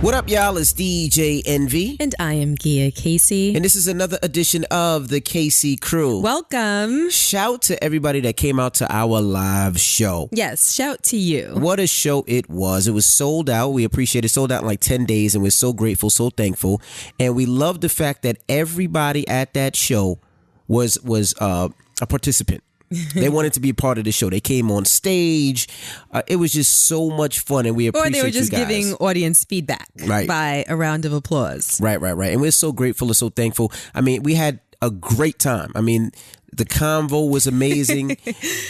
What up, y'all? It's DJ Envy. And I am Gia Casey. And this is another edition of the KC Crew. Welcome. Shout to everybody that came out to our live show. Yes, shout to you. What a show it was. It was sold out. We appreciate it. Sold out in like 10 days, and we're so grateful, so thankful. And we love the fact that everybody at that show was a participant. They wanted to be a part of the show. They came on stage. It was just so much fun, and we appreciate you guys. Or they were just giving audience feedback by a round of applause. Right. And we're so grateful and so thankful. I mean, we had a great time. I mean, the convo was amazing.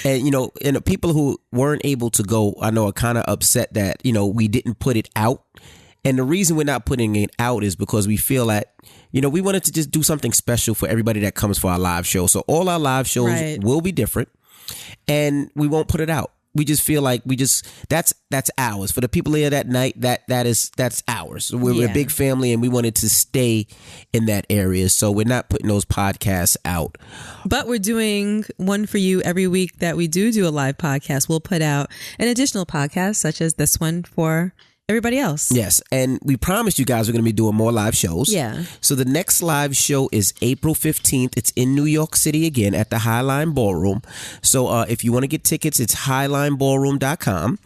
and people who weren't able to go, I know, are kind of upset that, we didn't put it out. And the reason we're not putting it out is because we feel that, we wanted to just do something special for everybody that comes for our live show. So all our live shows will be different, and we won't put it out. We just feel like that's ours. For the people here that night, that's ours. We're a big family, and we wanted to stay in that area. So we're not putting those podcasts out. But we're doing one for you every week that we do a live podcast. We'll put out an additional podcast, such as this one, for everybody else. Yes, and we promised you guys we're going to be doing more live shows. Yeah. So the next live show is April 15th. It's in New York City again at the Highline Ballroom. So if you want to get tickets, it's highlineballroom.com.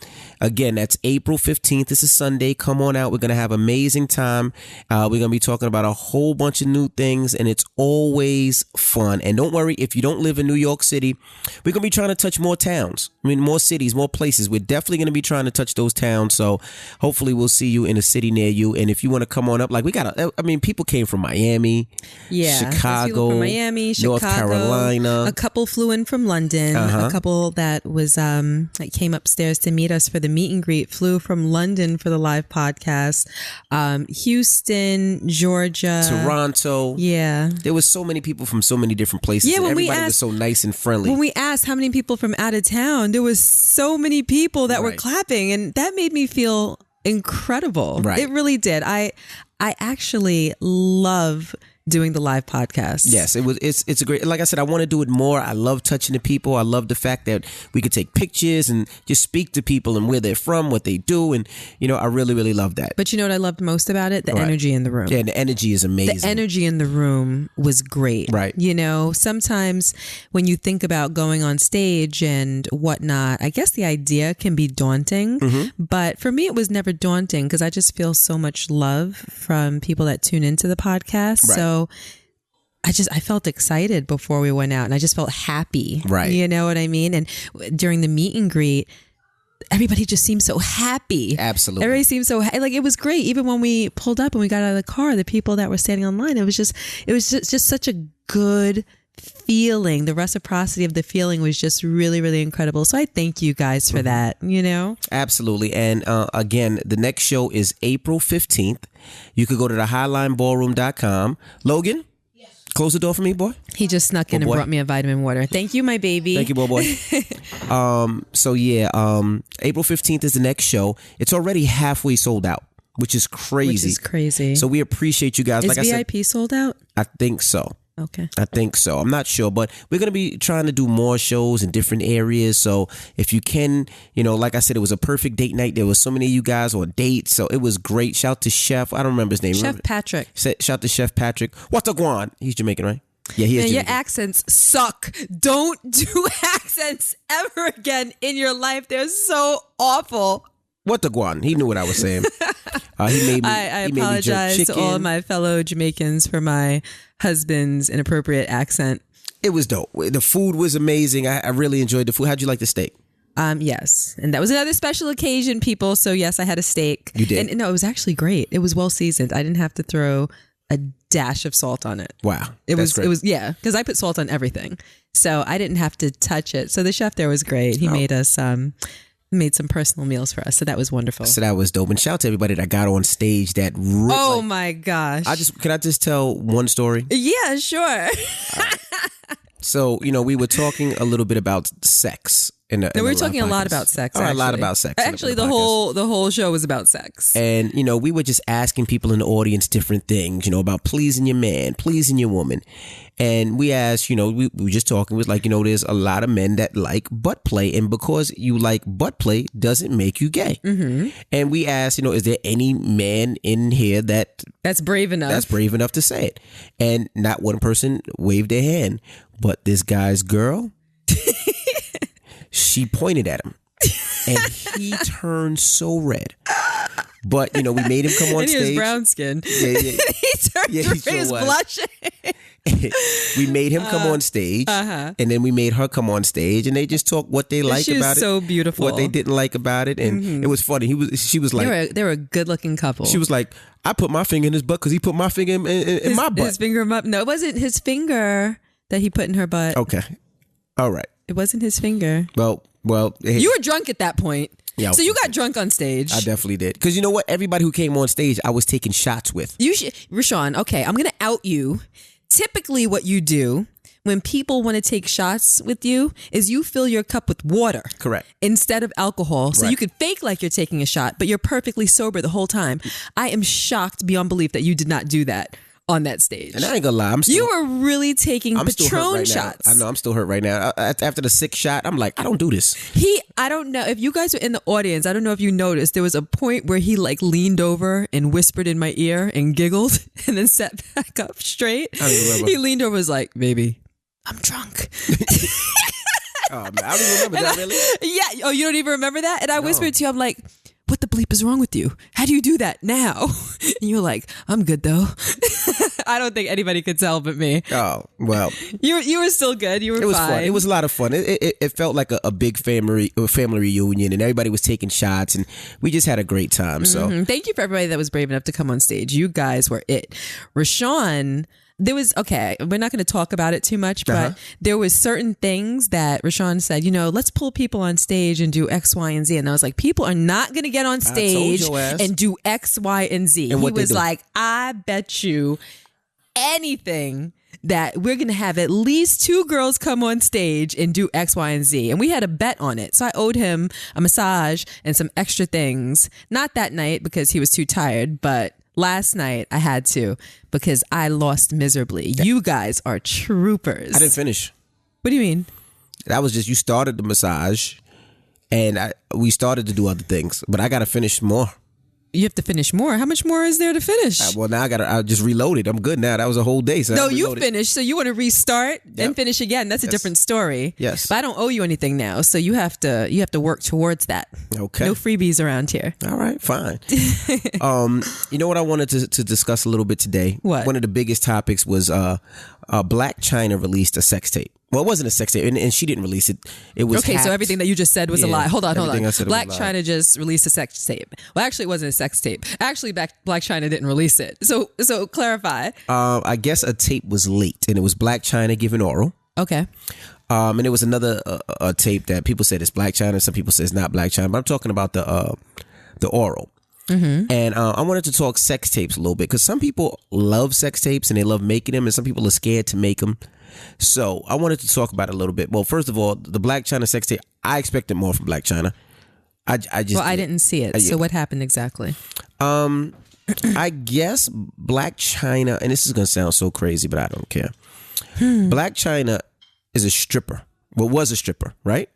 Again, that's April 15th. It's a Sunday. Come on out. We're going to have an amazing time. We're going to be talking about a whole bunch of new things, and it's always fun. And don't worry, if you don't live in New York City, we're going to be trying to touch more towns. I mean, more cities, more places. We're definitely going to be trying to touch those towns. So hopefully we'll see you in a city near you. And if you want to come on up, like people came from Miami, Chicago, from Miami, Chicago, North Carolina. A couple flew in from London. A couple that was that came upstairs to meet us for the meet and greet flew from London for the live podcast. Houston, Georgia, Toronto. Yeah. There was so many people from so many different places. Yeah, and everybody was so nice and friendly. When we asked how many people from out of town, there was so many people that were clapping, and that made me feel incredible. Right. It really did. I actually love doing the live podcast. Yes, it's a great, like I said, I want to do it more. I love touching the people. I love the fact that we could take pictures and just speak to people and where they're from, what they do. And, I really, really love that. But you know what I loved most about it? The energy in the room. Yeah, the energy is amazing. The energy in the room was great. Right. Sometimes when you think about going on stage and whatnot, I guess the idea can be daunting. Mm-hmm. But for me, it was never daunting because I just feel so much love from people that tune into the podcast. Right. So I felt excited before we went out, and I just felt happy. Right. You know what I mean? And during the meet and greet, everybody just seemed so happy. Absolutely. Everybody seemed so like it was great. Even when we pulled up and we got out of the car, the people that were standing online, it was just such a good feeling. The reciprocity of the feeling was just really, really incredible. So I thank you guys for that, Absolutely. And again, the next show is April 15th. You could go to the highlineballroom.com. Logan? Yes. Close the door for me, boy. He just snuck in and brought me a vitamin water. Thank you, my baby. Thank you, boy. April 15th is the next show. It's already halfway sold out, which is crazy. So we appreciate you guys. Is VIP sold out? I think so. Okay. I think so. I'm not sure, but we're going to be trying to do more shows in different areas. So if you can, like I said, it was a perfect date night. There was so many of you guys on dates. So it was great. Shout to Chef. I don't remember his name. Chef Patrick. Shout to Chef Patrick. What's the guan? He's Jamaican, right? Yeah, he is Jamaican. Your accents suck. Don't do accents ever again in your life. They're so awful. What the guan? He knew what I was saying. I apologize to all of my fellow Jamaicans for my husband's inappropriate accent. It was dope. The food was amazing. I really enjoyed the food. How'd you like the steak? Yes. And that was another special occasion, people. So yes, I had a steak. You did? And no, it was actually great. It was well seasoned. I didn't have to throw a dash of salt on it. Wow. It was, because I put salt on everything. So I didn't have to touch it. So the chef there was great. He made us made some personal meals for us. So that was wonderful. So that was dope. And shout out to everybody that got on stage that my gosh. Can I just tell one story? Yeah, sure. So, we were talking a little bit about sex. No, we were talking a lot about sex. A lot about sex. Actually, the whole show was about sex. And we were just asking people in the audience different things, about pleasing your man, pleasing your woman. And we asked, we were just talking. It was like, there's a lot of men that like butt play, and because you like butt play doesn't make you gay. Mm-hmm. And we asked, is there any man in here that's brave enough to say it? And not one person waved their hand, but this guy's girl. She pointed at him, and he turned so red. But we made him come on stage. And he was brown skinned. Yeah. He turned red. He was blushing. We made him come on stage, and then we made her come on stage, and they just talked what they liked about it. She was so beautiful. What they didn't like about it, and it was funny. She was like, they were a good looking couple. She was like, I put my finger in his butt because he put my finger in my butt. His finger up. No, it wasn't his finger that he put in her butt. Okay, all right. It wasn't his finger. Well. You were drunk at that point. Yeah. So you got drunk on stage. I definitely did. Because you know what? Everybody who came on stage, I was taking shots with. Rashawn, okay, I'm going to out you. Typically what you do when people want to take shots with you is you fill your cup with water. Correct. Instead of alcohol. So right. You could fake like you're taking a shot, but you're perfectly sober the whole time. I am shocked beyond belief that you did not do that on that stage. And I ain't gonna lie, you were really taking Patron shots. I know, I'm still hurt right now. After the sixth shot, I'm like, I don't do this. I don't know if you guys were in the audience. I don't know if you noticed. There was a point where he like leaned over and whispered in my ear and giggled, and then sat back up straight. I don't remember. He leaned over, and was like, "Baby, I'm drunk." Oh man, I don't remember that really. Yeah. Oh, you don't even remember that? And I whispered to you, I'm like, what the bleep is wrong with you? How do you do that now? And you were like, I'm good though. I don't think anybody could tell but me. Oh, well. You were still good. You were fine. It was fun. It was a lot of fun. It felt like a big family reunion, and everybody was taking shots, and we just had a great time. So Thank you for everybody that was brave enough to come on stage. You guys were it. Rashawn, we're not going to talk about it too much, but there was certain things that Rashawn said, let's pull people on stage and do X, Y, and Z. And I was like, people are not going to get on stage and do X, Y, and Z. And he was like, I bet you anything that we're going to have at least 2 girls come on stage and do X, Y, and Z. And we had a bet on it. So I owed him a massage and some extra things. Not that night because he was too tired, but last night I had to because I lost miserably. You guys are troopers. I didn't finish. What do you mean? That was just, you started the massage and we started to do other things, but I got to finish more. You have to finish more. How much more is there to finish? Well, now I just reloaded. I'm good now. That was a whole day. So no, you finished. So you want to restart and finish again. That's a different story. Yes. But I don't owe you anything now. So you have to work towards that. Okay. No freebies around here. All right, fine. You know what I wanted to discuss a little bit today? What? One of the biggest topics was Black China released a sex tape. Well, it wasn't a sex tape, and she didn't release it. It was okay. hacked. So everything that you just said was a lie. Hold on. Black China just released a sex tape. Well, actually, it wasn't a sex tape. Actually, Black China didn't release it. So clarify. I guess a tape was leaked, and it was Black China giving oral. Okay. And there was another tape that people said it's Black China. Some people say it's not Black China. But I'm talking about the oral. Mm-hmm. And I wanted to talk sex tapes a little bit because some people love sex tapes and they love making them, and some people are scared to make them. So I wanted to talk about it a little bit. Well, first of all, the Black China sex tape, I expected more from Black China. I didn't see it. So what happened exactly? I guess Black China, and this is going to sound so crazy, but I don't care. Black China is a stripper. Well, was a stripper, right?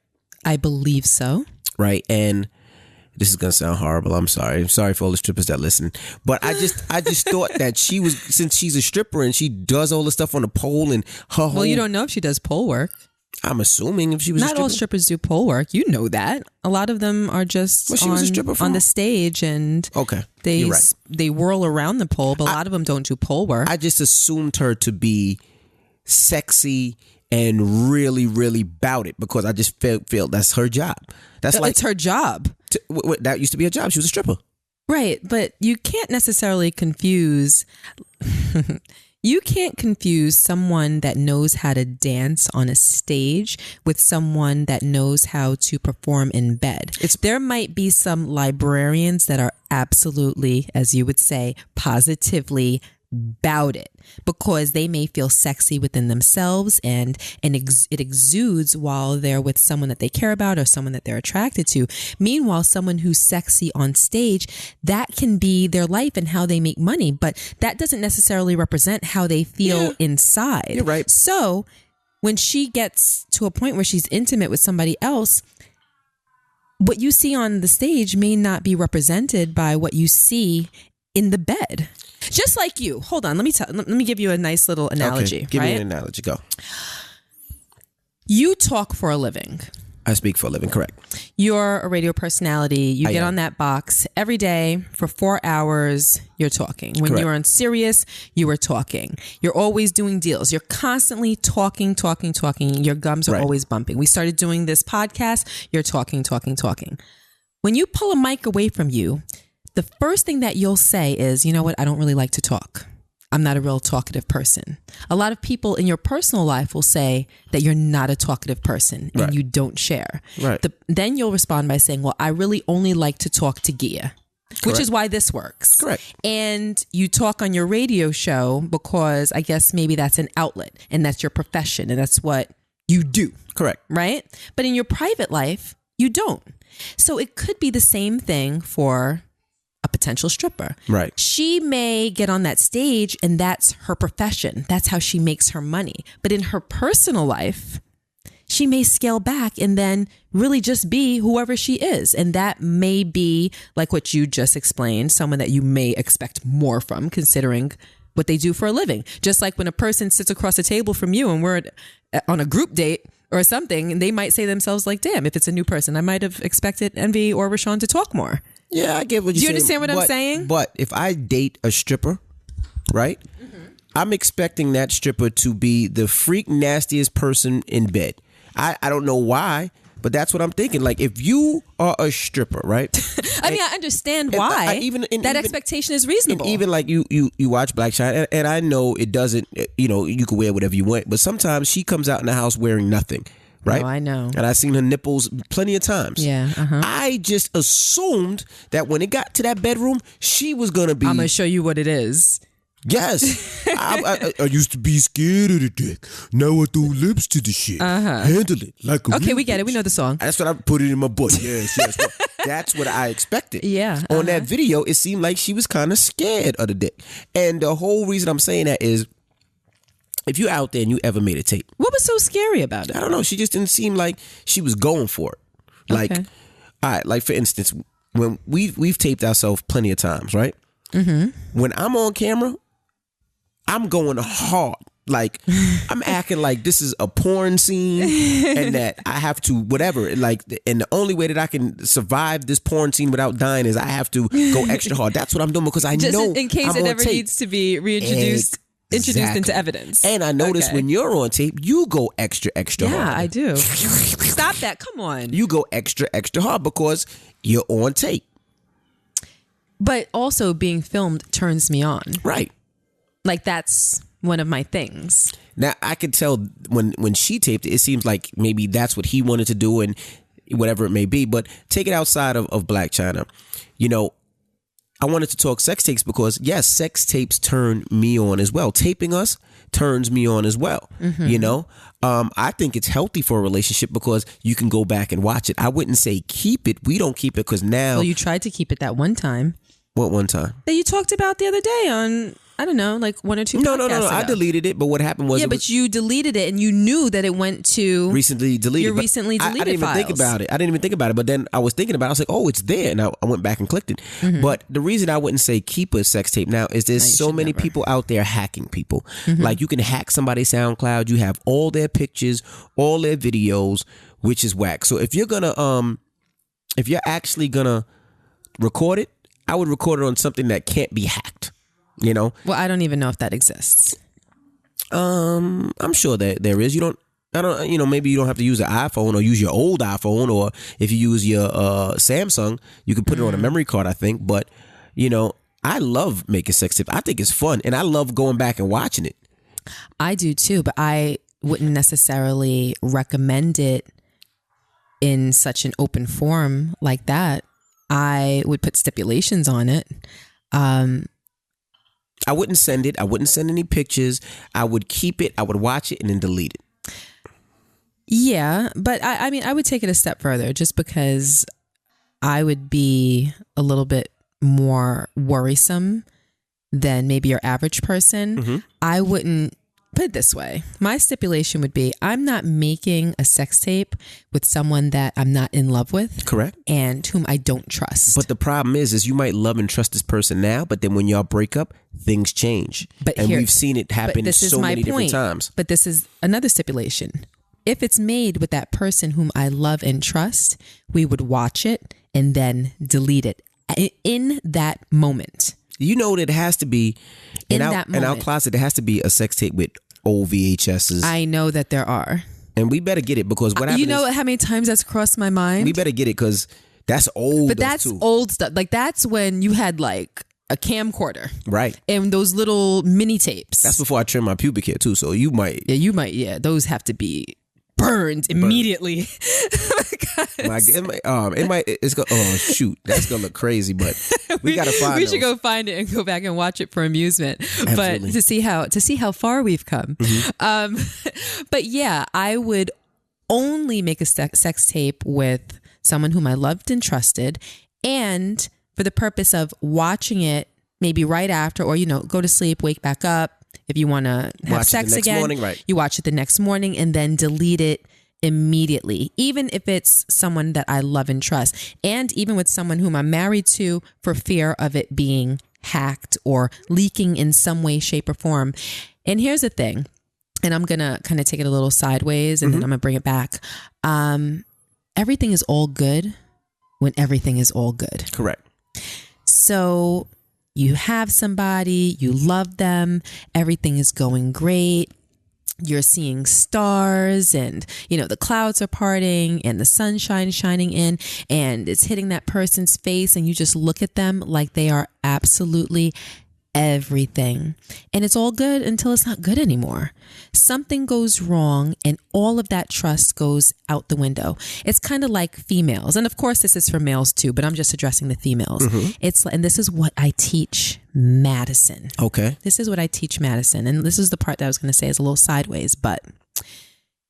I believe so. Right. And this is going to sound horrible. I'm sorry. I'm sorry for all the strippers that listen. But I just thought that she was, since she's a stripper and she does all the stuff on the pole and her whole... Well, you don't know if she does pole work. I'm assuming if she was a stripper. Not all strippers do pole work. You know that. A lot of them are just on the stage and they whirl around the pole, but a lot of them don't do pole work. I just assumed her to be sexy and really, really bout it because I just felt that's her job. It's her job. That used to be her job. She was a stripper. Right, but you can't necessarily confuse... You can't confuse someone that knows how to dance on a stage with someone that knows how to perform in bed. There might be some librarians that are absolutely, as you would say, positively about it because they may feel sexy within themselves and it exudes while they're with someone that they care about or someone that they're attracted to. Meanwhile, someone who's sexy on stage, that can be their life and how they make money, but that doesn't necessarily represent how they feel inside. You're right. So when she gets to a point where she's intimate with somebody else, what you see on the stage may not be represented by what you see in the bed. Just like you. Hold on. Let me give you a nice little analogy. Okay, give me an analogy. Go. You talk for a living. I speak for a living, correct. You're a radio personality. You get on that box every day for 4 hours. You're talking. When Correct. you're on Sirius, you are talking. You're always doing deals. You're constantly talking. Your gums are always bumping. We started doing this podcast. You're talking. When you pull a mic away from you, the first thing that you'll say is, you know what? I don't really like to talk. I'm not a real talkative person. A lot of people in your personal life will say that you're not a talkative person and you don't share. Right. Then you'll respond by saying, well, I really only like to talk to Gia, which is why this works. Correct. And you talk on your radio show because I guess maybe that's an outlet and that's your profession and that's what you do. Correct. Right? But in your private life, you don't. So it could be the same thing for a potential stripper. Right. She may get on that stage and that's her profession. That's how she makes her money. But in her personal life, she may scale back and then really just be whoever she is. And that may be like what you just explained, someone that you may expect more from considering what they do for a living. Just like when a person sits across a table from you and we're on a group date or something, and they might say to themselves like, damn, if it's a new person, I might have expected Envy or Rashawn to talk more. Yeah, I get what you're saying. Do you understand what I'm saying? But if I date a stripper, right, I'm expecting that stripper to be the freak nastiest person in bed. I don't know why, but that's what I'm thinking. Like, if you are a stripper, right? I mean, I understand why. That expectation is reasonable. And even like you watch Black China, and I know it doesn't, you can wear whatever you want, but sometimes she comes out in the house wearing nothing. Right? Oh, I know. And I've seen her nipples plenty of times. Yeah. Uh-huh. I just assumed that when it got to that bedroom, she was going to be... I'm going to show you what it is. Yes. I used to be scared of the dick. Now I throw lips to the shit. Handle it like a Okay, we get it. We know the song. That's what I put it in my book. Yes. Well, that's what I expected. Yeah. On that video, it seemed like she was kind of scared of the dick. And the whole reason I'm saying that is, if you're out there and you ever made a tape. What was so scary about it? I don't know. She just didn't seem like she was going for it. Like, all right, like for instance, when we've taped ourselves plenty of times, right? Mm-hmm. When I'm on camera, I'm going hard. Like, I'm acting like this is a porn scene and that I have to whatever. Like, and the only way that I can survive this porn scene without dying is I have to go extra hard. That's what I'm doing because I just know in case I'm it on ever tape. needs to be reintroduced. Introduced into evidence. And I notice when you're on tape, you go extra hard. Yeah, I do. Stop that. Come on. You go extra hard because you're on tape. But also being filmed turns me on. Right. Like that's one of my things. Now, I could tell when she taped it, it seems like maybe that's what he wanted to do and whatever it may be. But take it outside of Black China. I wanted to talk sex tapes because, yes, sex tapes turn me on as well. Taping us turns me on as well. Mm-hmm. I think it's healthy for a relationship because you can go back and watch it. I wouldn't say keep it. We don't keep it because now... Well, you tried to keep it that one time. What one time? That you talked about the other day on... I don't know, like one or two podcasts ago. I deleted it, but what happened was... Yeah, but you deleted it and you knew that it went to... Recently deleted. Your recently deleted I didn't even think about it. I didn't even think about it, but then I was thinking about it. I was like, oh, it's there. And I went back and clicked it. Mm-hmm. But the reason I wouldn't say keep a sex tape now is there's so many people out there hacking people. Mm-hmm. Like you can hack somebody's SoundCloud. You have all their pictures, all their videos, which is whack. So if you're actually gonna record it, I would record it on something that can't be hacked. Well, I don't even know if that exists. I'm sure that there is. Maybe you don't have to use an iPhone or use your old iPhone, or if you use your Samsung, you can put it on a memory card, I think. But, I love making sex tips. I think it's fun and I love going back and watching it. I do too, but I wouldn't necessarily recommend it in such an open form like that. I would put stipulations on it. I wouldn't send it. I wouldn't send any pictures. I would keep it. I would watch it and then delete it. Yeah, but I mean, I would take it a step further just because I would be a little bit more worrisome than maybe your average person. Mm-hmm. I wouldn't put it this way. My stipulation would be I'm not making a sex tape with someone that I'm not in love with. Correct. And whom I don't trust. But the problem is you might love and trust this person now, but then when y'all break up, things change. And we've seen it happen so many different times. But this is another stipulation. If it's made with that person whom I love and trust, we would watch it and then delete it in that moment. You know that it has to be in our closet. There has to be a sex tape with old VHSs. I know that there are, and we better get it because what happens? You know how many times that's crossed my mind. We better get it because that's old. But that's too. Old stuff. Like that's when you had like a camcorder, right? And those little mini tapes. That's before I trim my pubic hair too. So you might. Yeah, those have to be burned immediately. Oh shoot, that's gonna look crazy, but we gotta find. We should go find it and go back and watch it for amusement. Absolutely. But to see how far we've come. Mm-hmm. But yeah, I would only make a sex tape with someone whom I loved and trusted, and for the purpose of watching it maybe right after, or go to sleep, wake back up. If you want to have sex again, morning, right. You watch it the next morning and then delete it immediately, even if it's someone that I love and trust, and even with someone whom I'm married to, for fear of it being hacked or leaking in some way, shape, or form. And here's the thing, and I'm going to kind of take it a little sideways and then I'm going to bring it back. Everything is all good when everything is all good. Correct. So you have somebody, you love them, everything is going great. You're seeing stars and, the clouds are parting and the sunshine shining in and it's hitting that person's face and you just look at them like they are absolutely everything. And it's all good until it's not good anymore. Something goes wrong and all of that trust goes out the window. It's kind of like females. And of course this is for males too, but I'm just addressing the females. Mm-hmm. And this is what I teach Madison. Okay. This is what I teach Madison. And this is the part that I was going to say is a little sideways, but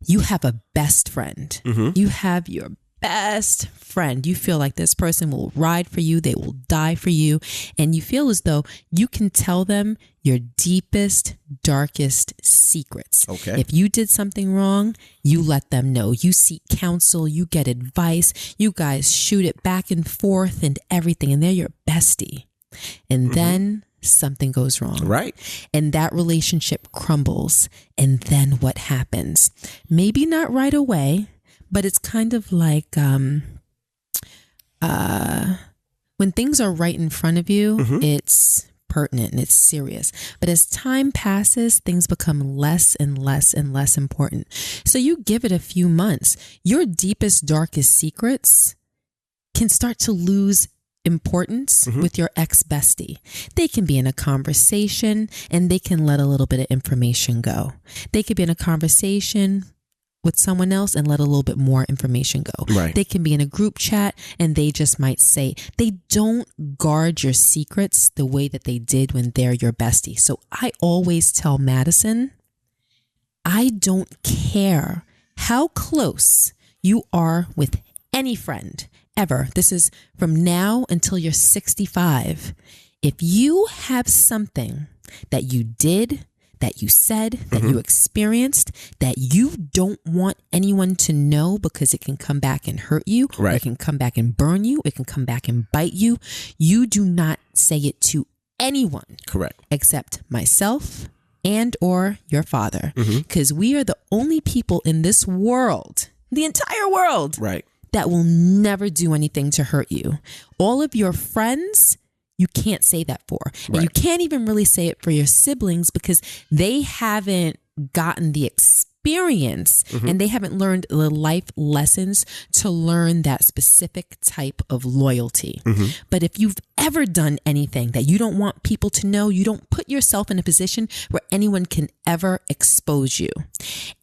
you have a best friend. Mm-hmm. You have your best friend. You feel like this person will ride for you. They will die for you. And you feel as though you can tell them your deepest, darkest secrets. Okay. If you did something wrong, you let them know. You seek counsel. You get advice. You guys shoot it back and forth and everything. And they're your bestie. And then something goes wrong. Right. And that relationship crumbles. And then what happens? Maybe not right away, but it's kind of like when things are right in front of you, it's pertinent and it's serious. But as time passes, things become less and less and less important. So you give it a few months, your deepest, darkest secrets can start to lose importance with your ex-bestie. They can be in a conversation and they can let a little bit of information go. They could be in a conversation with someone else and let a little bit more information go. Right. They can be in a group chat and they just might say, they don't guard your secrets the way that they did when they're your bestie. So I always tell Madison, I don't care how close you are with any friend ever. This is from now until you're 65. If you have something that you did, that you said, that you experienced, that you don't want anyone to know because it can come back and hurt you, right. Or it can come back and burn you, it can come back and bite you, you do not say it to anyone. Correct. Except myself and or your father. Because we are the only people in this world, the entire world, right, that will never do anything to hurt you. All of your friends, you can't say that for. And you can't even really say it for your siblings because they haven't gotten the experience and they haven't learned the life lessons to learn that specific type of loyalty. But if you've ever done anything that you don't want people to know, you don't put yourself in a position where anyone can ever expose you.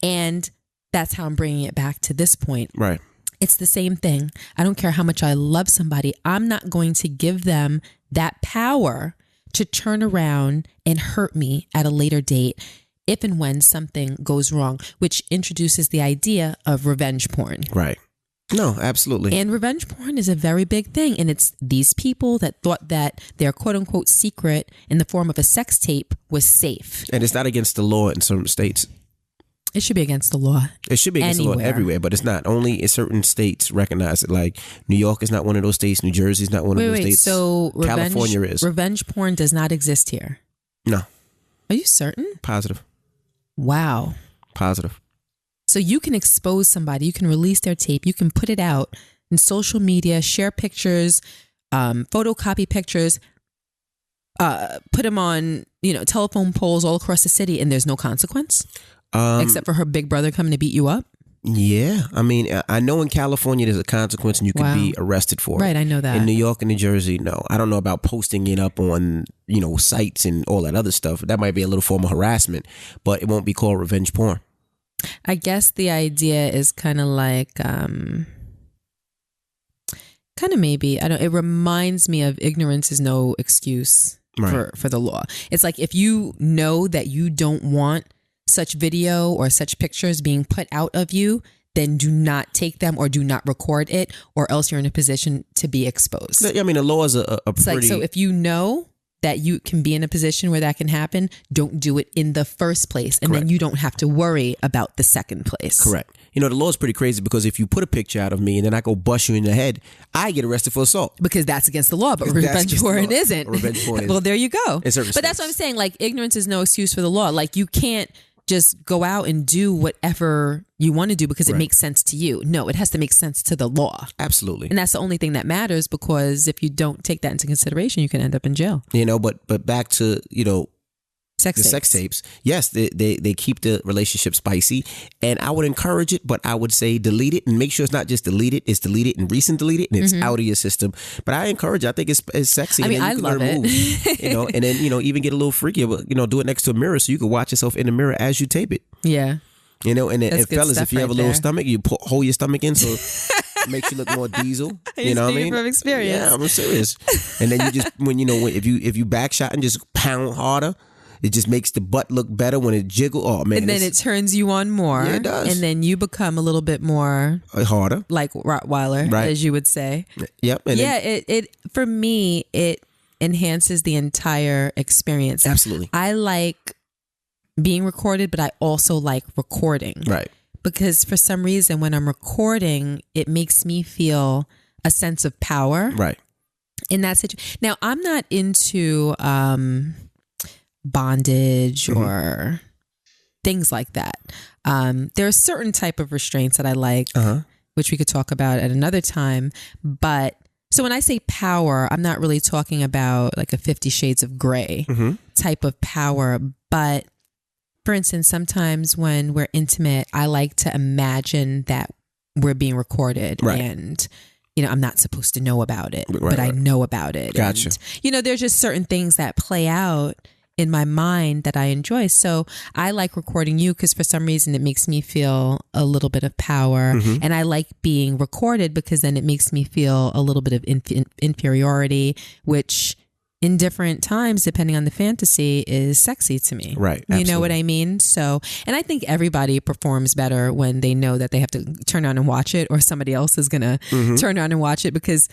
And that's how I'm bringing it back to this point. Right. It's the same thing. I don't care how much I love somebody. I'm not going to give them that power to turn around and hurt me at a later date if and when something goes wrong, which introduces the idea of revenge porn. Right. No, absolutely. And revenge porn is a very big thing. And it's these people that thought that their quote unquote secret in the form of a sex tape was safe. And it's not against the law in certain states. It should be against the law. It should be against the law everywhere, but it's not. Only in certain states recognize it. Like New York is not one of those states. New Jersey is not one of those states. So California is. Revenge porn does not exist here. No. Are you certain? Positive. Wow. Positive. So you can expose somebody, you can release their tape, you can put it out in social media, share pictures, photocopy pictures, put them on, telephone poles all across the city, and there's no consequence except for her big brother coming to beat you up. Yeah. I mean, I know in California there's a consequence and you can be arrested for it. Right, I know that. In New York and New Jersey, no. I don't know about posting it up on, sites and all that other stuff. That might be a little form of harassment, but it won't be called revenge porn. I guess the idea is kind of like, it reminds me of ignorance is no excuse for the law. It's like if you know that you don't want such video or such pictures being put out of you, then do not take them or do not record it, or else you're in a position to be exposed. I mean, the law is a it's pretty... like, so if you know that you can be in a position where that can happen, don't do it in the first place. And then you don't have to worry about the second place. Correct. The law is pretty crazy because if you put a picture out of me and then I go bust you in the head, I get arrested for assault. Because that's against the law, but revenge porn isn't. Revenge porn Well, there you go. But states. That's what I'm saying. Like, ignorance is no excuse for the law. Like, you can't just go out and do whatever you want to do because it makes sense to you. No, it has to make sense to the law. Absolutely. And that's the only thing that matters, because if you don't take that into consideration, you can end up in jail. But back to, sex tapes. Yes, they keep the relationship spicy, and I would encourage it, but I would say delete it and make sure it's not just deleted, it's deleted and recent deleted and it's out of your system. But I encourage it. I think it's sexy. I mean, I love it. And then, even get a little freaky, but, do it next to a mirror so you can watch yourself in the mirror as you tape it. Yeah. And then, fellas, if you have a little there. stomach, you hold your stomach in so it makes you look more diesel. You know what I mean? From experience. Yeah, I'm serious. And then you just, if you back shot and just pound harder, it just makes the butt look better when it jiggle. Oh man! And then it turns you on more. Yeah, it does. And then you become a little bit more harder, like Rottweiler, as you would say. Yep. And it for me, it enhances the entire experience. Absolutely. I like being recorded, but I also like recording. Right. Because for some reason, when I'm recording, it makes me feel a sense of power. Right. In that situation. Now, I'm not into bondage or things like that. There are certain type of restraints that I like, which we could talk about at another time. But so when I say power, I'm not really talking about like a 50 Shades of Grey type of power. But for instance, sometimes when we're intimate, I like to imagine that we're being recorded and I'm not supposed to know about it, but I know about it. Gotcha. And, there's just certain things that play out in my mind that I enjoy. So I like recording you because for some reason it makes me feel a little bit of power. And I like being recorded because then it makes me feel a little bit of inferiority, which in different times, depending on the fantasy, is sexy to me. Right. Absolutely. You know what I mean? So, and I think everybody performs better when they know that they have to turn on and watch it, or somebody else is going to turn on and watch it, because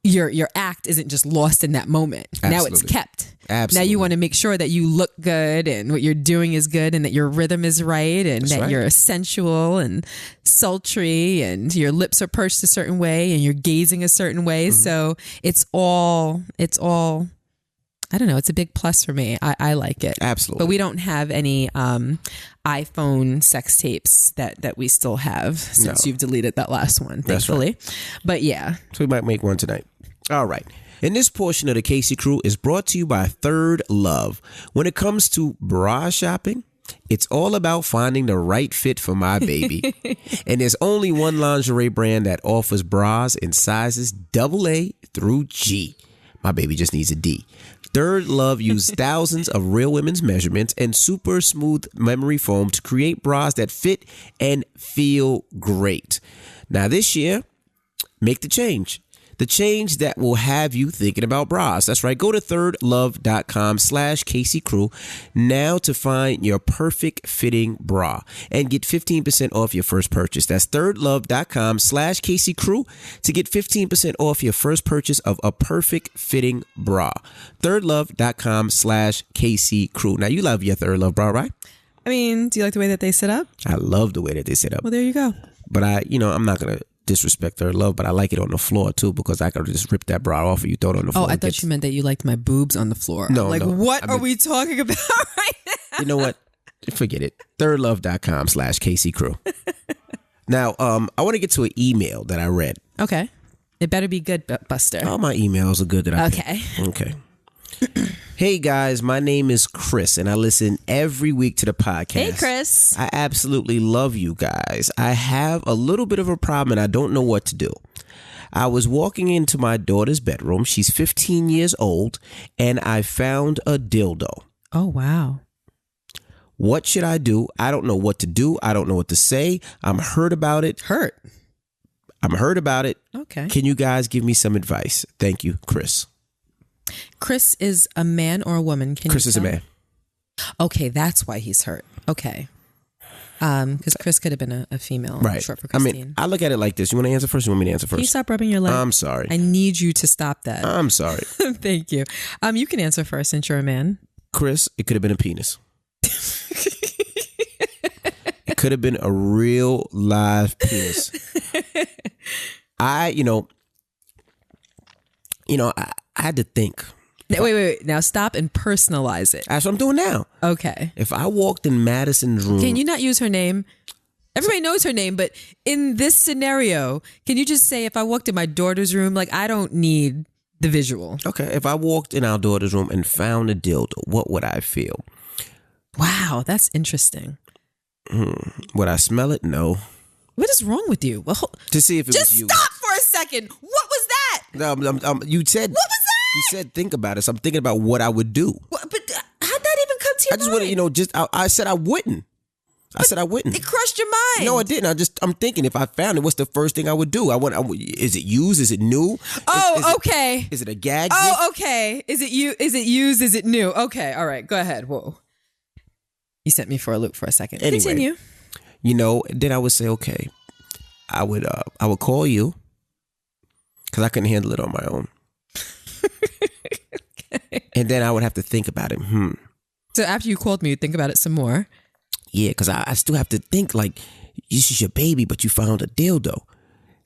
your act isn't just lost in that moment. Absolutely. Now it's kept. Absolutely. Now you want to make sure that you look good and what you're doing is good and that your rhythm is right and that you're sensual and sultry and your lips are pursed a certain way and you're gazing a certain way. So it's all, I don't know, it's a big plus for me. I like it. Absolutely. But we don't have any iPhone sex tapes that we still have since you've deleted that last one, thankfully. That's right. But yeah. So we might make one tonight. All right. And this portion of the Casey Crew is brought to you by Third Love. When it comes to bra shopping, it's all about finding the right fit for my baby. And there's only one lingerie brand that offers bras in sizes AA through G. My baby just needs a D. Third Love used thousands of real women's measurements and super smooth memory foam to create bras that fit and feel great. Now this year, make the change. The change that will have you thinking about bras. That's right. Go to thirdlove.com/KCCrew now to find your perfect fitting bra and get 15% off your first purchase. That's thirdlove.com/KCCrew to get 15% off your first purchase of a perfect fitting bra. thirdlove.com/KCCrew. Now, you love your Third Love bra, right? I mean, do you like the way that they sit up? I love the way that they sit up. Well, there you go. But I'm not going to disrespect Third Love, but I like it on the floor too, because I could just rip that bra off and you throw it on the floor. Oh, I thought you meant that you liked my boobs on the floor. No, like, no. what are we talking about right now? You know what? Forget it. thirdlove.com/KCCrew. Now, I want to get to an email that I read. Okay. It better be good, Buster. All my emails are good that I Okay. pick. Okay. Hey guys, my name is Chris and I listen every week to the podcast. Hey, Chris. I absolutely love you guys. I have a little bit of a problem and I don't know what to do. I was walking into my daughter's bedroom. She's 15 years old and I found a dildo. Oh, wow. What should I do? I don't know what to do. I don't know what to say. I'm hurt about it. I'm hurt about it. Okay. Can you guys give me some advice? Thank you, Chris. Chris is a man or a woman? Chris is a man. Okay, that's why he's hurt. Okay. Because Chris could have been a female. Right. Short for Christine. I mean, I look at it like this. You want to answer first or you want me to answer first? Can you stop rubbing your leg? I'm sorry. I need you to stop that. I'm sorry. Thank you. You can answer first since you're a man. Chris, it could have been a penis. It could have been a real live penis. I had to think. Wait. Now stop and personalize it. That's what I'm doing now. Okay. If I walked in Madison's room. Can you not use her name? Everybody knows her name, but in this scenario, can you just say if I walked in my daughter's room, like I don't need the visual. Okay. If I walked in our daughter's room and found a dildo, what would I feel? Wow, that's interesting. Would I smell it? No. What is wrong with you? Well, to see if it just was you. stop for a second. What was that? No, you said. What was that? You said think about it. So I'm thinking about what I would do. What, but how'd that even come to your I just mind? want to, I said I wouldn't. It crushed your mind. No, it didn't. I'm thinking if I found it, what's the first thing I would do? Is it used? Is it new? Okay. Is it a gag? Okay. Is it used? Is it new? Okay. All right. Go ahead. Whoa. You sent me for a loop for a second. Anyway, continue. Then I would say, okay, I would call you because I couldn't handle it on my own. Okay. And then I would have to think about it. So after you called me, you'd think about it some more. Yeah, because I still have to think like, this is your baby, but you found a dildo.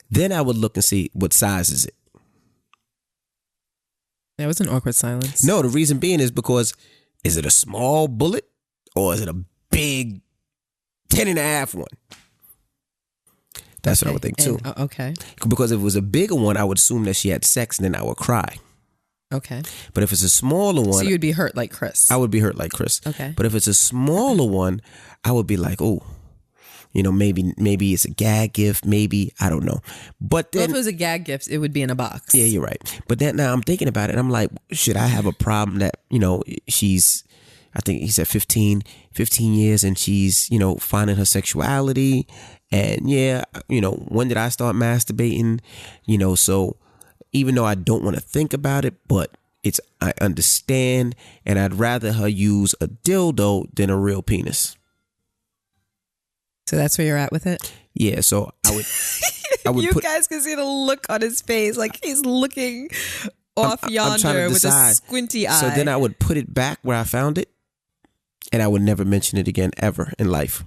Then I would look and see what size is it. That was an awkward silence. No, the reason being is because is it a small bullet or is it a big 10.5 one? That's what I would think too. Okay. Because if it was a bigger one, I would assume that she had sex and then I would cry. Okay. But if it's a smaller one... So you'd be hurt like Chris. I would be hurt like Chris. Okay. But if it's a smaller one, I would be like, oh, maybe it's a gag gift. Maybe, I don't know. But then... Well, if it was a gag gift, it would be in a box. Yeah, you're right. But then now I'm thinking about it and I'm like, should I have a problem that, she's... I think he said 15 years and she's, finding her sexuality. And when did I start masturbating? So even though I don't want to think about it, but I understand and I'd rather her use a dildo than a real penis. So that's where you're at with it? Yeah, so I would you guys can see the look on his face. Like he's looking off yonder with a squinty eye. So then I would put it back where I found it. And I would never mention it again ever in life.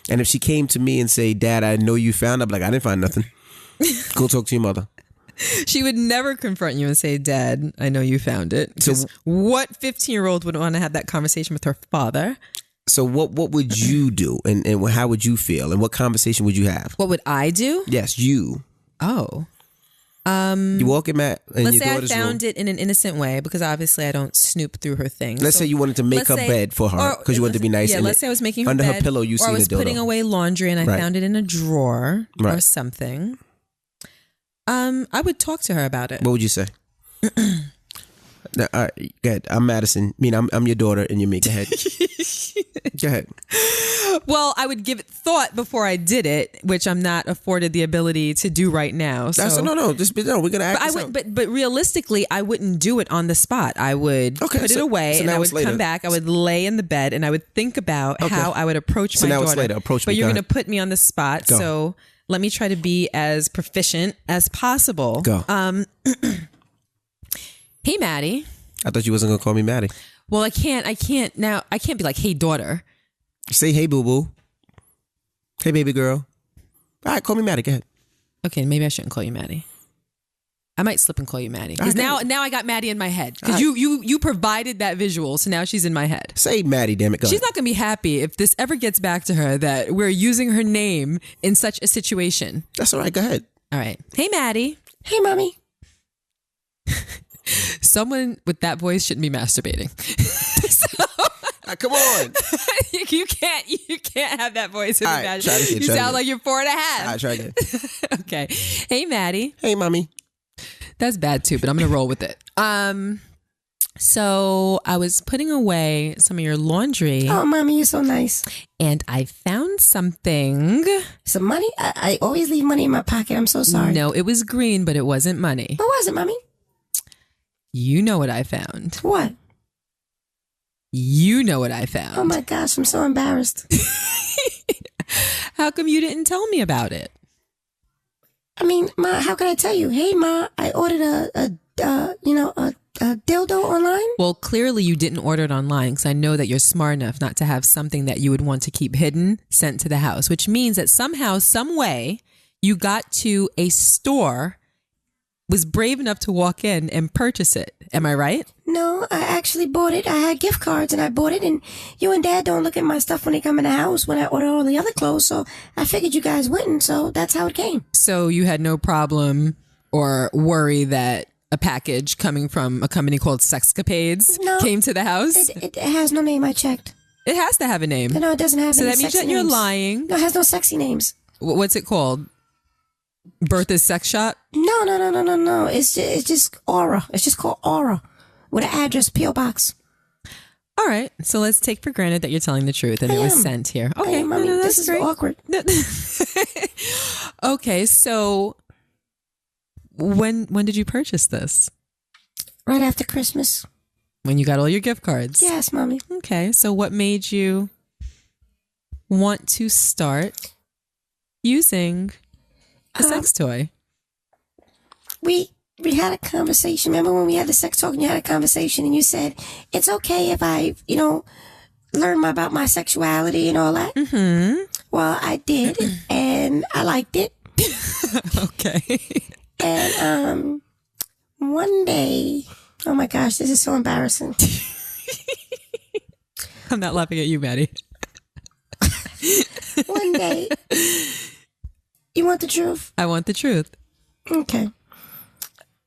And if she came to me and say, Dad, I know you found it, I'm like, I didn't find nothing. Go talk to your mother. She would never confront you and say, Dad, I know you found it. So what 15-year-old would want to have that conversation with her father? So what would you do? And how would you feel? And what conversation would you have? What would I do? Yes, you. Oh. You walk in let's say I found it in an innocent way because obviously I don't snoop through her things. Let's say you wanted to make her bed for her because you wanted to be nice. Yeah, let's say I was making her under bed, her pillow. You or I was putting away laundry and I found it in a drawer or something. I would talk to her about it. What would you say? No, all right, go ahead. I'm Madison. I mean, I'm your daughter and you're me. Go ahead. Go ahead. Well, I would give it thought before I did it, which I'm not afforded the ability to do right now. So No. Just no. We're gonna act. But realistically, I wouldn't do it on the spot. I would put it away, and I would come back. I would lay in the bed, and I would think about how I would approach my daughter. So now it's later. Approach me. But you're going to put me on the spot, so let me try to be as proficient as possible. Go. Hey, Maddie. I thought you wasn't gonna call me Maddie. Well, I can't now. I can't be like, hey, daughter. Say hey, boo boo. Hey, baby girl. All right, call me Maddie. Go ahead. Okay, maybe I shouldn't call you Maddie. I might slip and call you Maddie because now I got Maddie in my head because you provided that visual, so now she's in my head. Say Maddie, damn it. Go She's ahead. not gonna be happy if this ever gets back to her that we're using her name in such a situation. That's all right. Go ahead. All right. Hey, Maddie. Hey, mommy. Someone with that voice shouldn't be masturbating. Come on. You can't have that voice. All right, try it again, you sound like you're 4.5. All right, try again. Okay. Hey, Maddie. Hey, mommy. That's bad too, but I'm gonna roll with it. So I was putting away some of your laundry. Oh, mommy, you're so nice. And I found something. Some money? I always leave money in my pocket. I'm so sorry. No, it was green, but it wasn't money. What was it, mommy? You know what I found. What? You know what I found. Oh my gosh, I'm so embarrassed. How come you didn't tell me about it? I mean, Ma, how can I tell you? Hey, Ma, I ordered a dildo online. Well, clearly you didn't order it online because I know that you're smart enough not to have something that you would want to keep hidden sent to the house, which means that somehow, some way, you got to a store, was brave enough to walk in and purchase it. Am I right? No, I actually bought it. I had gift cards and I bought it. And you and Dad don't look at my stuff when they come in the house when I order all the other clothes. So I figured you guys wouldn't. So that's how it came. So you had no problem or worry that a package coming from a company called Sexcapades came to the house? It has no name. I checked. It has to have a name. No, it doesn't have any So that means that sexy you're names. lying. No, it has no sexy names. What's it called? Bertha's Sex Shop? No. It's just Aura. It's just called Aura with an address, P.O. Box. All right. So let's take for granted that you're telling the truth and it was sent here. Okay. Hey, mommy, that's this is great. awkward. Okay. So when did you purchase this? Right after Christmas. When you got all your gift cards? Yes, mommy. Okay. So what made you want to start using a sex toy? We had a conversation. Remember when we had the sex talk and you had a conversation and you said, it's okay if I, learn about my sexuality and all that. Mm-hmm. Well, I did and I liked it. Okay. And one day, oh my gosh, this is so embarrassing. I'm not laughing at you, Maddie. One day, you want the truth? I want the truth. Okay.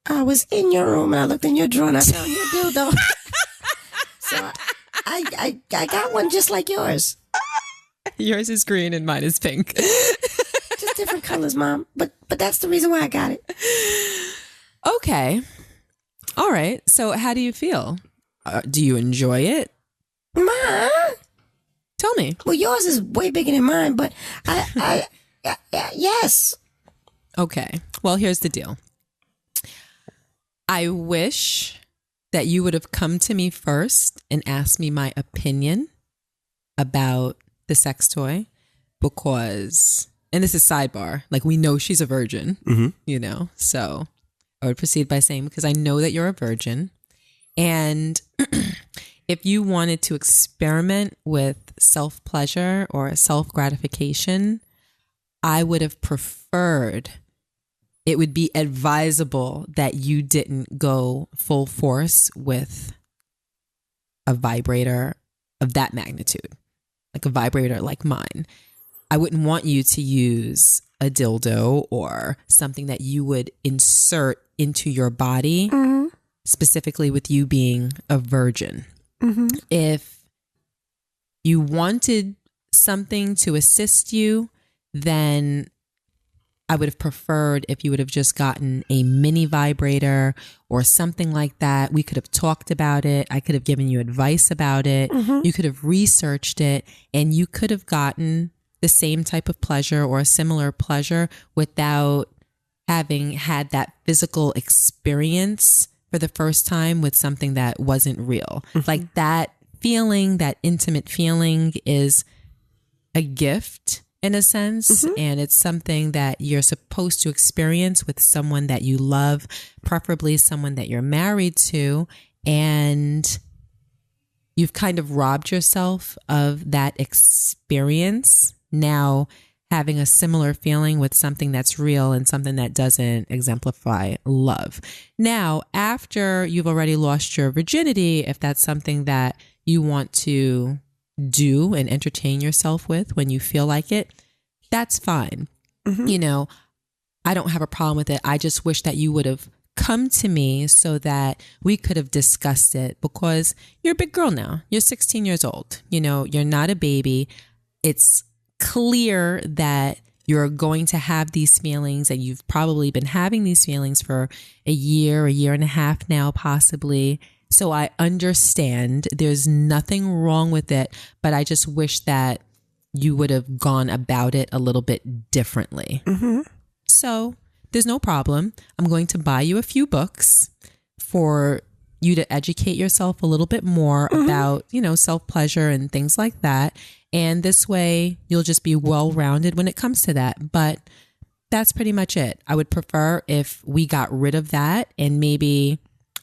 I was in your room and I looked in your drawer and I found your dildo. So I got one just like yours. Yours is green and mine is pink. Just different colors, Mom. But that's the reason why I got it. Okay. All right. So how do you feel? Do you enjoy it? Ma? Tell me. Well, yours is way bigger than mine, but I yes. Okay. Well, here's the deal. I wish that you would have come to me first and asked me my opinion about the sex toy because, and this is sidebar, like we know she's a virgin, so I would proceed by saying, because I know that you're a virgin and if you wanted to experiment with self-pleasure or self-gratification, I would have preferred, it would be advisable that you didn't go full force with a vibrator of that magnitude, like a vibrator like mine. I wouldn't want you to use a dildo or something that you would insert into your body, specifically with you being a virgin. Mm-hmm. If you wanted something to assist you, then I would have preferred if you would have just gotten a mini vibrator or something like that. We could have talked about it. I could have given you advice about it. You could have researched it, and you could have gotten the same type of pleasure or a similar pleasure without having had that physical experience for the first time with something that wasn't real. Like that feeling, that intimate feeling is a gift in a sense, and it's something that you're supposed to experience with someone that you love, preferably someone that you're married to, and you've kind of robbed yourself of that experience. Now having a similar feeling with something that's real and something that doesn't exemplify love. Now, after you've already lost your virginity, if that's something that you want to do and entertain yourself with when you feel like it, that's fine. You know, I don't have a problem with it. I just wish that you would have come to me so that we could have discussed it, because you're a big girl now. You're 16 years old. You know, you're not a baby. It's clear that you're going to have these feelings, and you've probably been having these feelings for a year and a half now, possibly. So I understand there's nothing wrong with it, but I just wish that you would have gone about it a little bit differently. So there's no problem. I'm going to buy you a few books for you to educate yourself a little bit more about, you know, self-pleasure and things like that. And this way you'll just be well-rounded when it comes to that. But that's pretty much it. I would prefer if we got rid of that, and maybe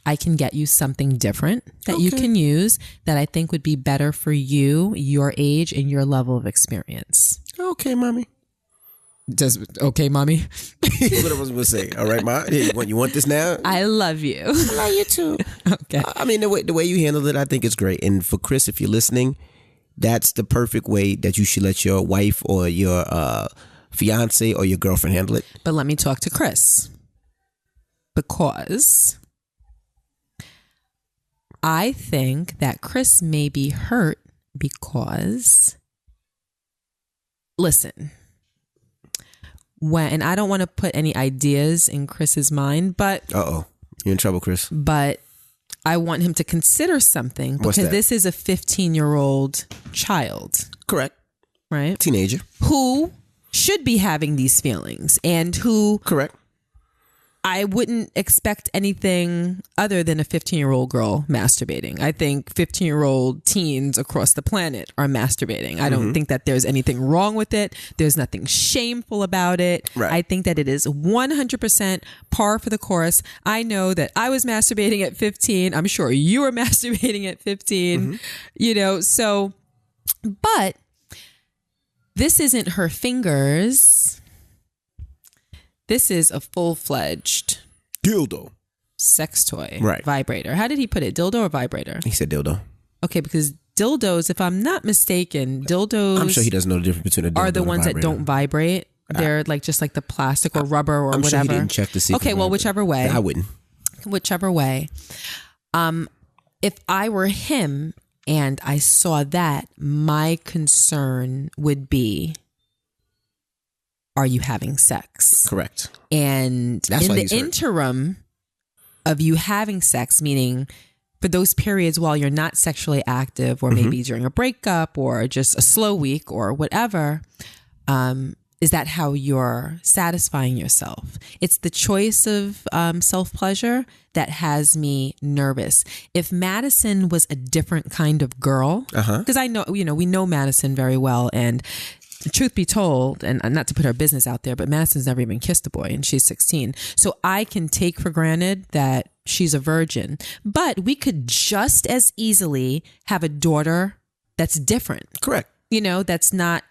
I can get you something different that you can use that I think would be better for you, your age, and your level of experience. Okay, mommy. Okay, mommy. That's what I was going to say. All right, ma. Hey, you want this now? I love you. I love you too. Okay. I mean, the way you handled it, I think it's great. And for Chris, if you're listening, that's the perfect way that you should let your wife or your fiance or your girlfriend handle it. But let me talk to Chris, because I think that Chris may be hurt because, listen, and I don't want to put any ideas in Chris's mind, but you're in trouble, Chris. But I want him to consider something, because this is a 15-year-old child. Correct. Right? Teenager. Who should be having these feelings, and who... Correct. I wouldn't expect anything other than a 15-year-old girl masturbating. I think 15-year-old teens across the planet are masturbating. I don't think that there's anything wrong with it. There's nothing shameful about it. Right. I think that it is 100% par for the course. I know that I was masturbating at 15. I'm sure you were masturbating at 15. You know, so, but this isn't her fingers. This is a full-fledged dildo sex toy, right? Vibrator. How did he put it? Dildo or vibrator? He said dildo. Okay, because dildos, if I'm not mistaken, dildos. I'm sure he doesn't know the difference between a dildo are the and a ones that vibrator. don't vibrate. They're like just like the plastic or rubber or I'm whatever. Sure he didn't check to see. Okay, well, whichever way. I wouldn't. Whichever way. If I were him and I saw that, my concern would be, are you having sex? Correct. And that's in why the interim of you having sex, meaning for those periods while you're not sexually active, or maybe during a breakup or just a slow week or whatever, is that how you're satisfying yourself? It's the choice of self-pleasure that has me nervous. If Madison was a different kind of girl, because I know, you know, we know Madison very well, and truth be told, and not to put her business out there, but Madison's never even kissed a boy, and she's 16. So I can take for granted that she's a virgin. But we could just as easily have a daughter that's different. Correct. You know, that's not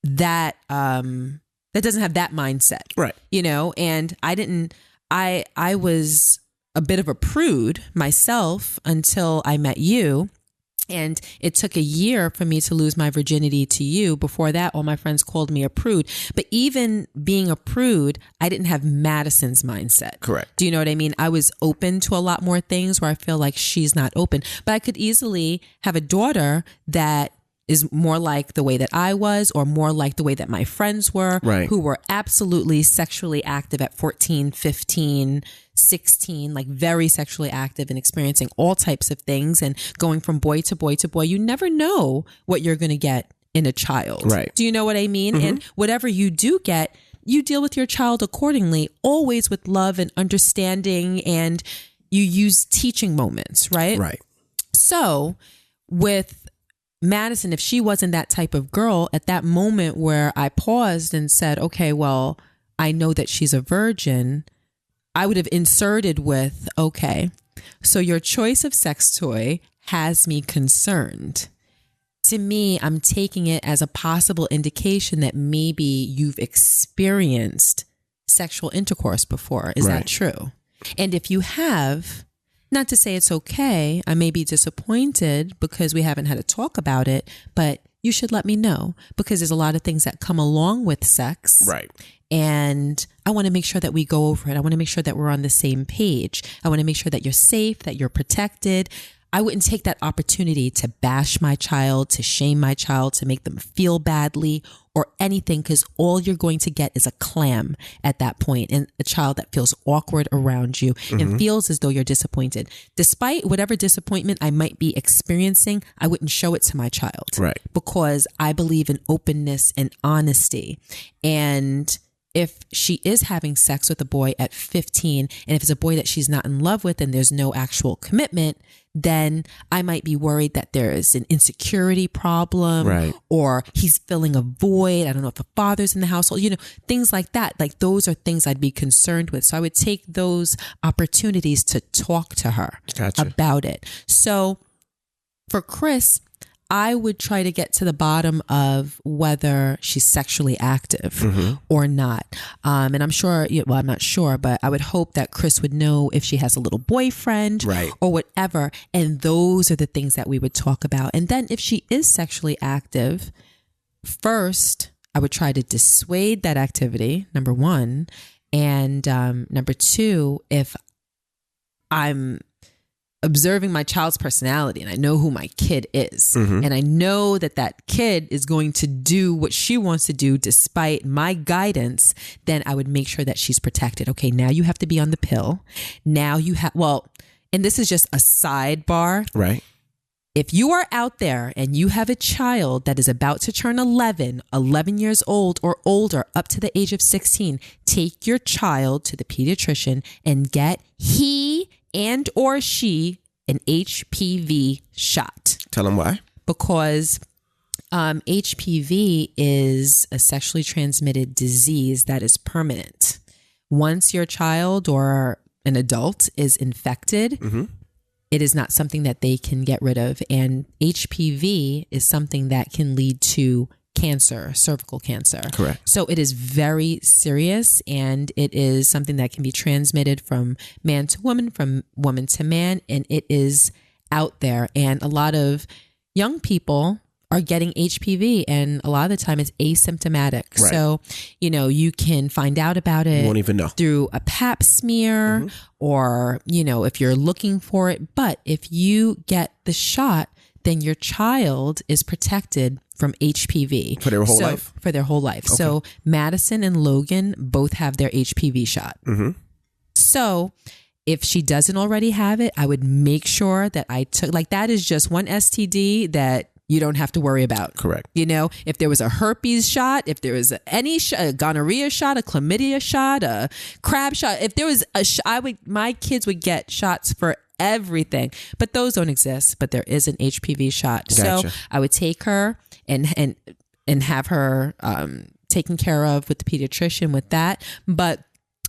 that, that doesn't have that mindset. Right. You know, and I was a bit of a prude myself until I met you. And it took a year for me to lose my virginity to you. Before that, all my friends called me a prude. But even being a prude, I didn't have Madison's mindset. Correct. Do you know what I mean? I was open to a lot more things where I feel like she's not open. But I could easily have a daughter that is more like the way that I was, or more like the way that my friends were, Right. who were absolutely sexually active at 14, 15, 16, like very sexually active and experiencing all types of things and going from boy to boy to boy. You never know what you're going to get in a child. Right. Do you know what I mean? And whatever you do get, you deal with your child accordingly, always with love and understanding, and you use teaching moments, right? Right. So with Madison, if she wasn't that type of girl, at that moment where I paused and said, okay, well, I know that she's a virgin, I would have inserted with, okay, so your choice of sex toy has me concerned. To me, I'm taking it as a possible indication that maybe you've experienced sexual intercourse before. Is that true? And if you have, not to say it's okay, I may be disappointed because we haven't had a talk about it, but you should let me know, because there's a lot of things that come along with sex. Right. And I want to make sure that we go over it. I want to make sure that we're on the same page. I want to make sure that you're safe, that you're protected. I wouldn't take that opportunity to bash my child, to shame my child, to make them feel badly or anything, because all you're going to get is a clam at that point, and a child that feels awkward around you and feels as though you're disappointed. Despite whatever disappointment I might be experiencing, I wouldn't show it to my child. Right. Because I believe in openness and honesty. And if she is having sex with a boy at 15, and if it's a boy that she's not in love with and there's no actual commitment, then I might be worried that there is an insecurity problem, Right. or he's filling a void. I don't know if a father's in the household, things like that. Like, those are things I'd be concerned with. So I would take those opportunities to talk to her about it. So for Chris, I would try to get to the bottom of whether she's sexually active or not. And I'm sure, well, I'm not sure, but I would hope that Chris would know if she has a little boyfriend or whatever. And those are the things that we would talk about. And then if she is sexually active, first, I would try to dissuade that activity, number one. And number two, if I'm observing my child's personality and I know who my kid is, and I know that that kid is going to do what she wants to do despite my guidance, then I would make sure that she's protected. Okay, now you have to be on the pill. Now you have, well, and this is just a sidebar. Right. If you are out there and you have a child that is about to turn 11 years old or older, up to the age of 16, take your child to the pediatrician and get he and or she an HPV shot. Tell them why. Because HPV is a sexually transmitted disease that is permanent. Once your child or an adult is infected, it is not something that they can get rid of. And HPV is something that can lead to cancer, cervical cancer. Correct. So it is very serious, and it is something that can be transmitted from man to woman, from woman to man, and it is out there. And a lot of young people are getting HPV, and a lot of the time it's asymptomatic. Right. So, you can find out about it. You won't even know. Through a pap smear or, if you're looking for it. But if you get the shot, then your child is protected from HPV. For their whole life? For their whole life. Okay. So Madison and Logan both have their HPV shot. So if she doesn't already have it, I would make sure that I took, like, that is just one STD that you don't have to worry about. Correct. If there was a herpes shot, if there was any a gonorrhea shot, a chlamydia shot, a crab shot, if there was my kids would get shots for everything, but those don't exist. But there is an HPV shot. Gotcha. So I would take her and have her taken care of with the pediatrician with that. But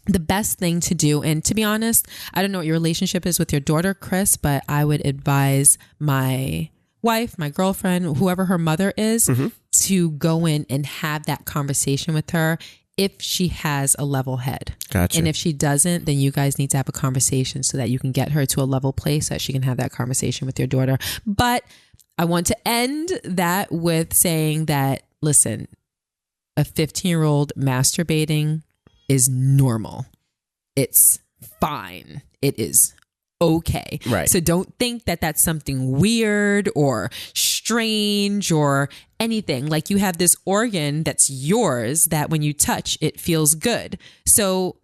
the best thing to do, and to be honest, I don't know what your relationship is with your daughter, Chris, but I would advise my wife, my girlfriend, whoever her mother is, to go in and have that conversation with her if she has a level head. Gotcha. And if she doesn't, then you guys need to have a conversation so that you can get her to a level place so that she can have that conversation with your daughter. But I want to end that with saying that, listen, a 15-year-old masturbating is normal. It's fine. It is okay. Right. So don't think that that's something weird or strange strange or anything. Like you have this organ that's yours that when you touch, it feels good. So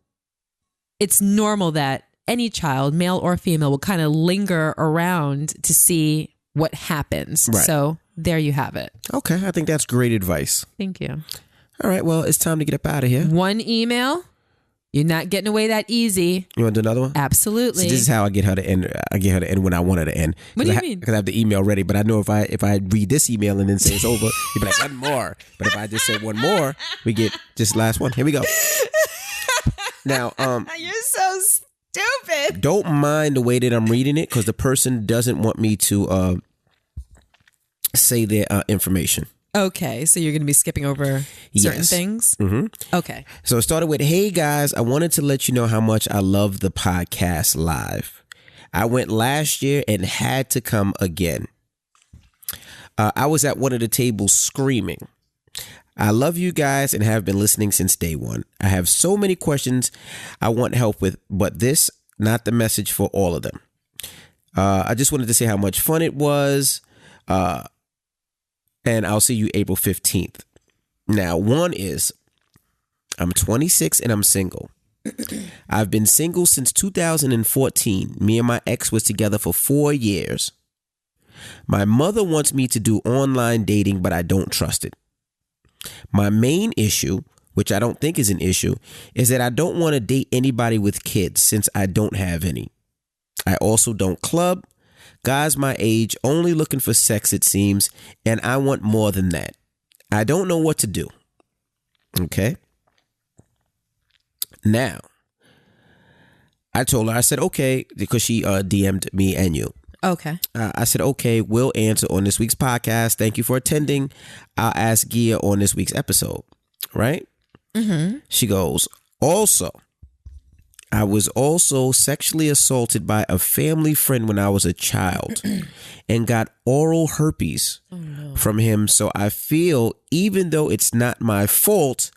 it's normal that any child, male or female, will kind of linger around to see what happens. Right. So there you have it. Okay, I think that's great advice. Thank you. All right, well, it's time to get up out of here. One email. You're not getting away that easy. You want to do another one? Absolutely. So this is how I get her to end. I get her to end when I want her to end. What do you mean? Because I have the email ready, but I know if I read this email and then say it's over, you'd be like, one more. But if I just say one more, we get just last one. Here we go. Now, you're so stupid. Don't mind the way that I'm reading it because the person doesn't want me to say their information. Okay, so you're going to be skipping over certain things? Mm-hmm. Okay. So it started with, hey guys, I wanted to let you know how much I love the podcast live. I went last year and had to come again. I was at one of the tables screaming. I love you guys and have been listening since day one. I have so many questions I want help with, but this, not the message for all of them. I just wanted to say how much fun it was. And I'll see you April 15th. Now, one is, I'm 26 and I'm single. I've been single since 2014. Me and my ex was together for 4 years. My mother wants me to do online dating, but I don't trust it. My main issue, which I don't think is an issue, is that I don't want to date anybody with kids since I don't have any. I also don't club. Guys my age only looking for sex, it seems, and I want more than that. I don't know what to do. Okay. Now, I told her, I said, okay, because she DM'd me and you. Okay. I said, okay, we'll answer on this week's podcast. Thank you for attending. I'll ask Gia on this week's episode. Right? Mm-hmm. She goes, also, I was also sexually assaulted by a family friend when I was a child and got oral herpes from him. So I feel even though it's not my fault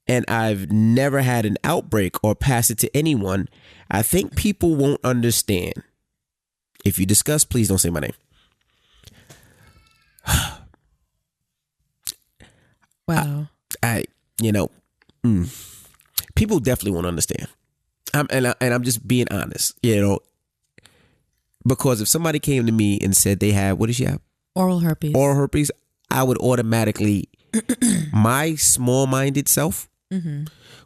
and I've never had an outbreak or passed it to anyone, I think people won't understand. If you discuss, please don't say my name. Wow. People definitely won't understand. I'm just being honest, because if somebody came to me and said they had, what did she have? Oral herpes. I would automatically, my small-minded self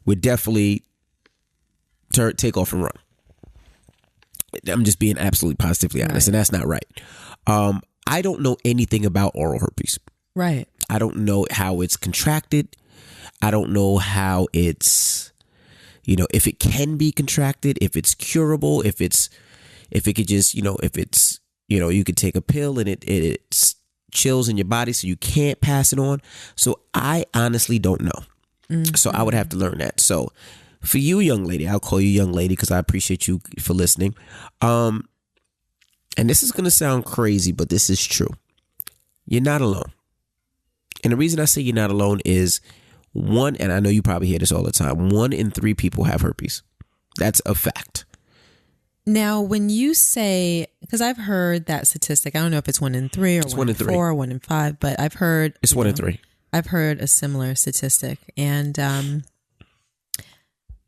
would definitely take off and run. I'm just being absolutely positively honest, and that's not right. I don't know anything about oral herpes. Right. I don't know how it's contracted. I don't know how it's, if it can be contracted, if it's curable, if it could just, if it's, you could take a pill and it chills in your body so you can't pass it on. So I honestly don't know. Mm-hmm. So I would have to learn that. So for you, young lady, I'll call you young lady because I appreciate you for listening. And this is going to sound crazy, but this is true. You're not alone. And the reason I say you're not alone is one, and I know you probably hear this all the time, 1 in 3 people have herpes. That's a fact. Now, when you say, because I've heard that statistic, I don't know if it's 1 in 3 or it's 1 in 4 or 1 in 5, but I've heard it's 1 in 3. I've heard a similar statistic, and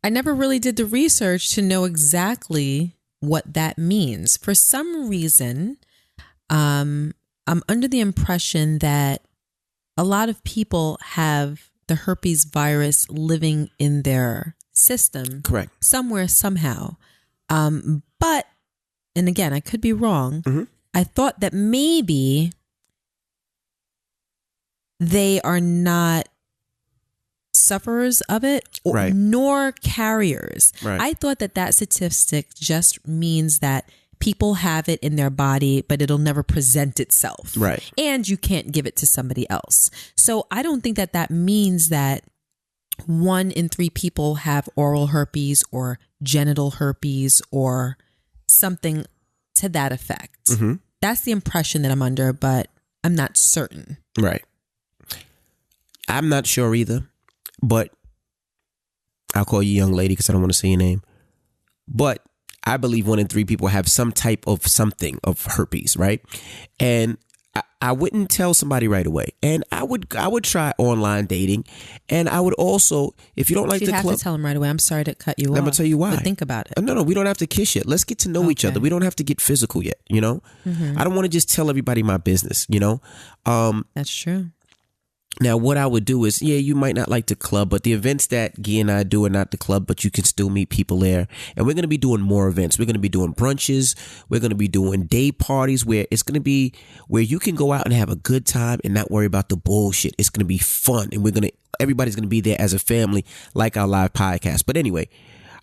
I never really did the research to know exactly what that means. For some reason, I'm under the impression that a lot of people have the herpes virus living in their system. Correct. Somewhere, somehow. But, and again, I could be wrong. Mm-hmm. I thought that maybe they are not sufferers of it, right, nor carriers. Right. I thought that statistic just means that people have it in their body, but it'll never present itself. Right. And you can't give it to somebody else. So I don't think that means that 1 in 3 people have oral herpes or genital herpes or something to that effect. Mm-hmm. That's the impression that I'm under, but I'm not certain. Right. I'm not sure either, but I'll call you young lady because I don't want to say your name. But I believe 1 in 3 people have some type of something of herpes, right? And I wouldn't tell somebody right away, and I would try online dating, and I would also, if you don't like you the have club, to tell him right away. I'm sorry to cut you off. I'm gonna tell you why. But think about it. No, we don't have to kiss yet. Let's get to know each other. We don't have to get physical yet. You know, I don't want to just tell everybody my business. You know, That's true. now, what I would do is, you might not like the club, but the events that Gia and I do are not the club, but you can still meet people there. And we're going to be doing more events. We're going to be doing brunches. We're going to be doing day parties where it's going to be where you can go out and have a good time and not worry about the bullshit. It's going to be fun. And everybody's going to be there as a family, like our live podcast. But anyway,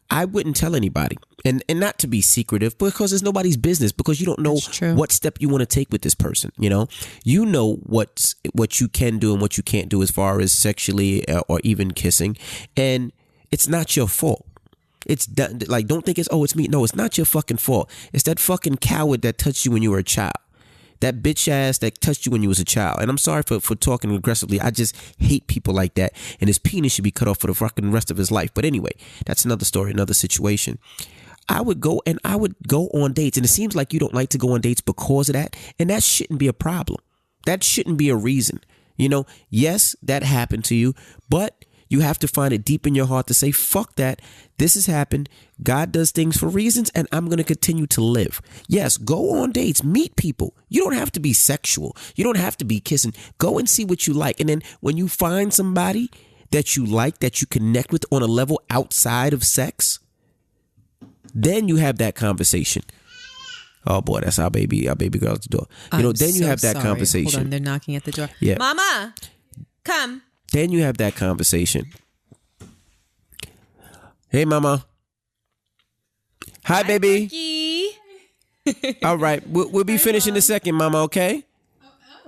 I wouldn't tell anybody, and not to be secretive, because it's nobody's business, because you don't know what step you want to take with this person. You know what you can do and what you can't do as far as sexually or even kissing, and it's not your fault. It's like, don't think it's me. No, it's not your fucking fault. It's that fucking coward that touched you when you were a child. That bitch ass that touched you when you was a child. And I'm sorry for talking aggressively. I just hate people like that. And his penis should be cut off for the fucking rest of his life. But anyway, that's another story, another situation. I would go on dates. And it seems like you don't like to go on dates because of that. And that shouldn't be a problem. That shouldn't be a reason. Yes, that happened to you, but you have to find it deep in your heart to say, fuck that. This has happened. God does things for reasons, and I'm going to continue to live. Yes, go on dates, meet people. You don't have to be sexual. You don't have to be kissing. Go and see what you like. And then when you find somebody that you like, that you connect with on a level outside of sex, then you have that conversation. Oh boy, that's our baby girl at the door. Then you have that conversation. Hold on, they're knocking at the door. Yeah. Mama, come. Then you have that conversation. Hey, mama. Hi, baby. All right. We'll be finishing in a second, mama, okay?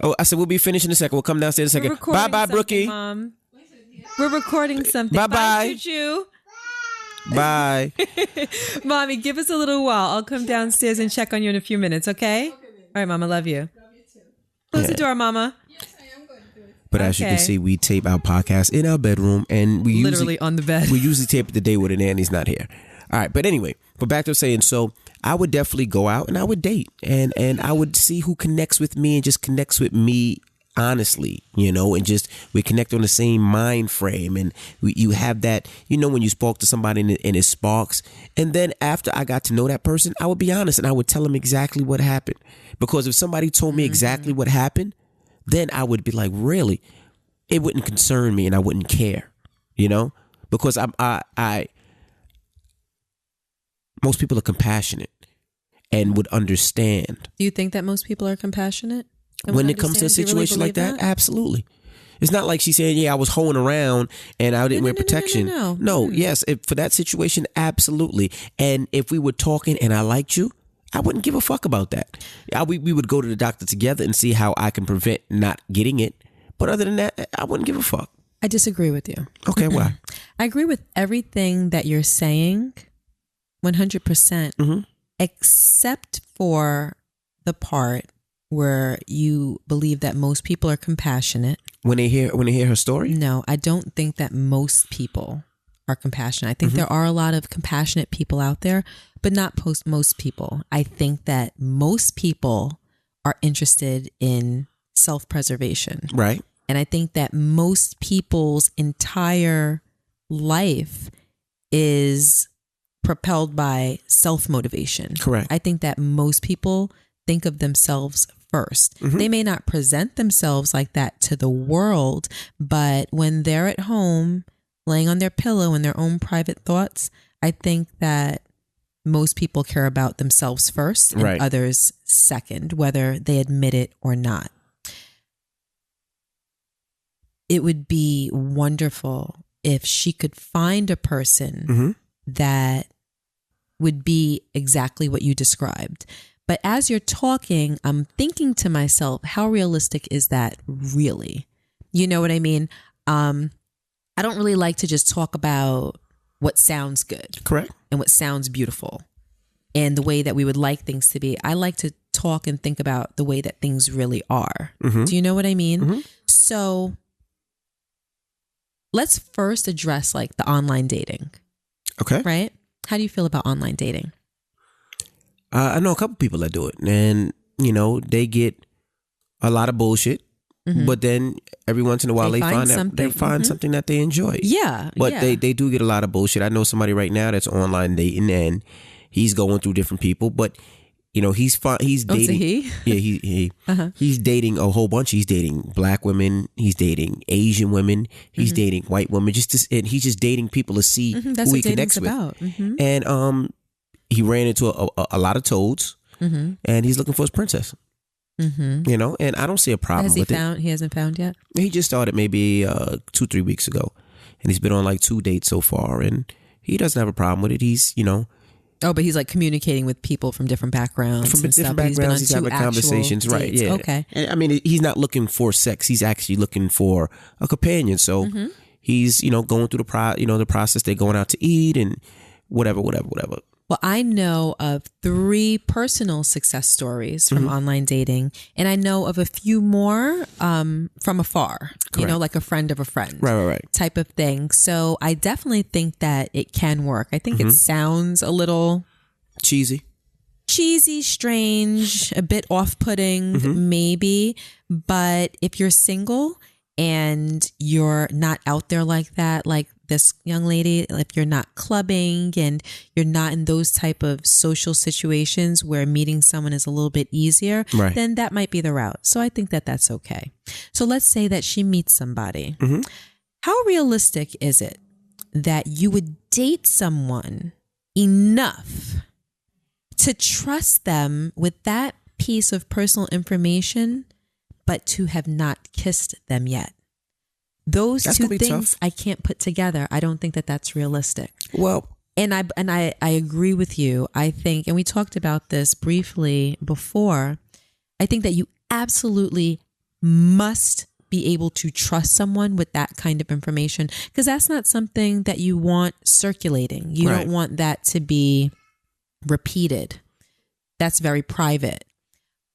Oh, I said we'll be finishing in a second. We'll come downstairs in a second. Bye-bye, Brookie. Mom. We're recording something. Bye-bye. Bye, Choo-choo. Bye. Mommy, give us a little while. I'll come downstairs and check on you in a few minutes, okay? All right, Mama, love you. Love you too. Close the door, Mama. But as you can see, we tape our podcast in our bedroom, and we literally on the bed. We usually tape it the day where the nanny's not here. All right, but anyway, back to saying, so I would definitely go out and I would date, and I would see who connects with me and just connects with me honestly, and just we connect on the same mind frame, and you have that, when you spoke to somebody and it sparks. And then after I got to know that person, I would be honest and I would tell them exactly what happened, because if somebody told me exactly what happened, then I would be like, really, it wouldn't concern me and I wouldn't care, because I most people are compassionate and would understand. Do you think that most people are compassionate? When it comes to a situation like that? Absolutely. It's not like she's saying, I was hoeing around and I didn't wear protection. No, yes, for that situation, absolutely. And if we were talking and I liked you, I wouldn't give a fuck about that. We would go to the doctor together and see how I can prevent not getting it. But other than that, I wouldn't give a fuck. I disagree with you. Okay, why? I agree with everything that you're saying, 100%, except for the part where you believe that most people are compassionate. When they hear her story? No, I don't think that most people are compassionate. I think there are a lot of compassionate people out there, but not most people. I think that most people are interested in self-preservation. Right. And I think that most people's entire life is propelled by self-motivation. Correct. I think that most people think of themselves first. They may not present themselves like that to the world, but when they're at home laying on their pillow in their own private thoughts, I think that most people care about themselves first and others second, whether they admit it or not. It would be wonderful if she could find a person that would be exactly what you described. But as you're talking, I'm thinking to myself, how realistic is that really? You know what I mean? I don't really like to just talk about what sounds good. Correct. And what sounds beautiful and the way that we would like things to be. I like to talk and think about the way that things really are. Do you know what I mean? So let's first address like the online dating. Okay. Right? How do you feel about online dating? I know a couple people that do it, and they get a lot of bullshit. But then every once in a while they find something that they enjoy. Yeah. But they do get a lot of bullshit. I know somebody right now that's online dating and he's going through different people, but you know, he's dating. Oh, he? Yeah, he's dating a whole bunch. He's dating black women. He's dating Asian women. He's dating white women. And he's just dating people to see that's who he what connects with. About. And he ran into a lot of toads, and he's looking for his princess. You know, and I don't see a problem with it. He hasn't found yet? He just started maybe 2-3 weeks ago, and he's been on like 2 dates so far, and he doesn't have a problem with it. He's, you know. Oh, but he's like communicating with people from different backgrounds. From different backgrounds, he's having conversations. Dates. Right, yeah. Okay. And, I mean, he's not looking for sex. He's actually looking for a companion. So he's, you know, going through the process. They're going out to eat and whatever. Well, I know of 3 personal success stories from online dating, and I know of a few more from afar. Correct. You know, like a friend of a friend, right, type of thing. So I definitely think that it can work. I think it sounds a little cheesy, strange, a bit off-putting, maybe. But if you're single and you're not out there like that, like this young lady, if you're not clubbing and you're not in those type of social situations where meeting someone is a little bit easier, then that might be the route. So I think that that's okay. So let's say that she meets somebody. How realistic is it that you would date someone enough to trust them with that piece of personal information, but to have not kissed them yet? Those two things tough. I can't put together. I don't think that that's realistic. Well, and I agree with you. I think, and we talked about this briefly before, I think that you absolutely must be able to trust someone with that kind of information, because that's not something that you want circulating. You don't want that to be repeated. That's very private.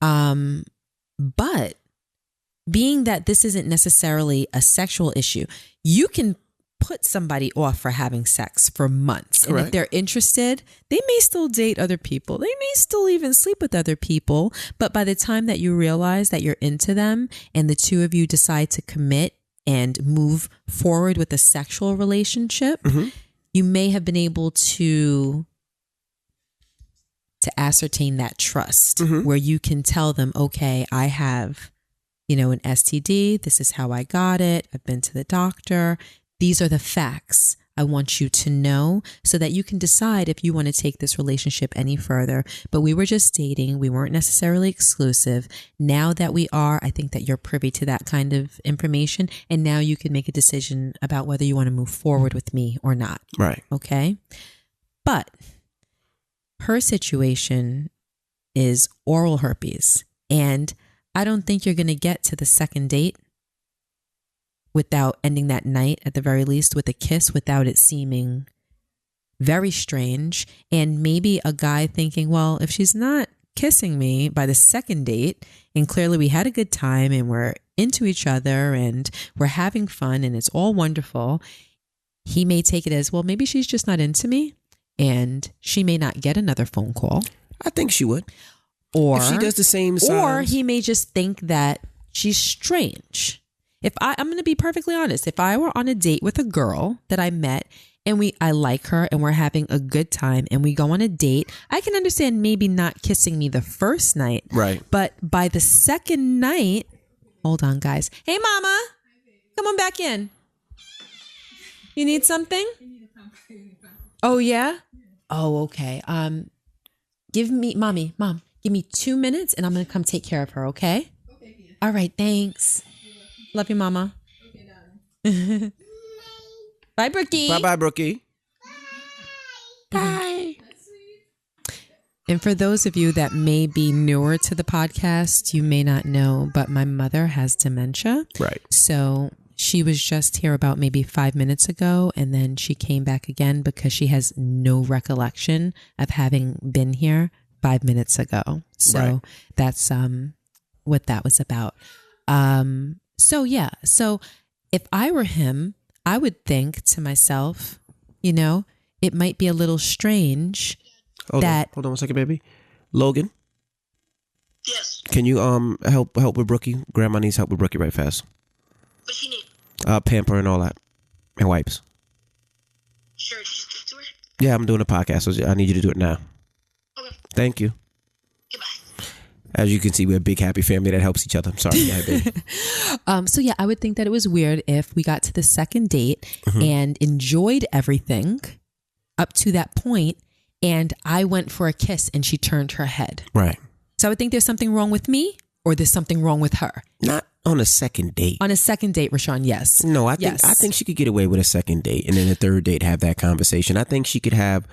But being that this isn't necessarily a sexual issue, you can put somebody off for having sex for months. And if they're interested, they may still date other people. They may still even sleep with other people. But by the time that you realize that you're into them and the two of you decide to commit and move forward with a sexual relationship, you may have been able to ascertain that trust where you can tell them, okay, I have, you know, an STD. This is how I got it. I've been to the doctor. These are the facts I want you to know so that you can decide if you want to take this relationship any further. But we were just dating. We weren't necessarily exclusive. Now that we are, I think that you're privy to that kind of information. And now you can make a decision about whether you want to move forward with me or not. Right. Okay. But her situation is oral herpes. And I don't think you're going to get to the second date without ending that night, at the very least, with a kiss, without it seeming very strange. And maybe a guy thinking, well, if she's not kissing me by the second date, and clearly we had a good time and we're into each other and we're having fun and it's all wonderful, he may take it as, well, maybe she's just not into me and she may not get another phone call. I think she would. Or if she does the same signs. Or he may just think that she's strange. I'm going to be perfectly honest. If I were on a date with a girl that I met and I like her and we're having a good time and we go on a date, I can understand maybe not kissing me the first night. Right. But by the second night, hold on, guys. Hey, mama, come on back in. You need something? Oh, yeah? Oh, okay. Mom, give me 2 minutes and I'm going to come take care of her, okay? Okay, dear. All right, thanks. Love you, mama. Okay, darling. Bye, Brookie. Bye-bye, Brookie. Bye. And for those of you that may be newer to the podcast, you may not know, but my mother has dementia. Right. So she was just here about maybe 5 minutes ago, and then she came back again because she has no recollection of having been here 5 minutes ago. So that's what that was about. So if I were him, I would think to myself, you know, it might be a little strange. Hold on 1 second, baby. Logan, Yes. Can you help with Brookie? Grandma needs help with Brookie right fast. What she need? Pamper and all that, and wipes. Sure, just give it to her. Yeah, I'm doing a podcast, so I need you to do it now. Okay. Thank you. Goodbye. As you can see, we're a big happy family that helps each other. I'm sorry, yeah, baby. So yeah, I would think that it was weird if we got to the second date and enjoyed everything up to that point, and I went for a kiss and she turned her head. Right. So I would think there's something wrong with me, or there's something wrong with her. Not on a second date. On a second date, Rashawn, yes. No, I think she could get away with a second date, and then a third date have that conversation. I think she could have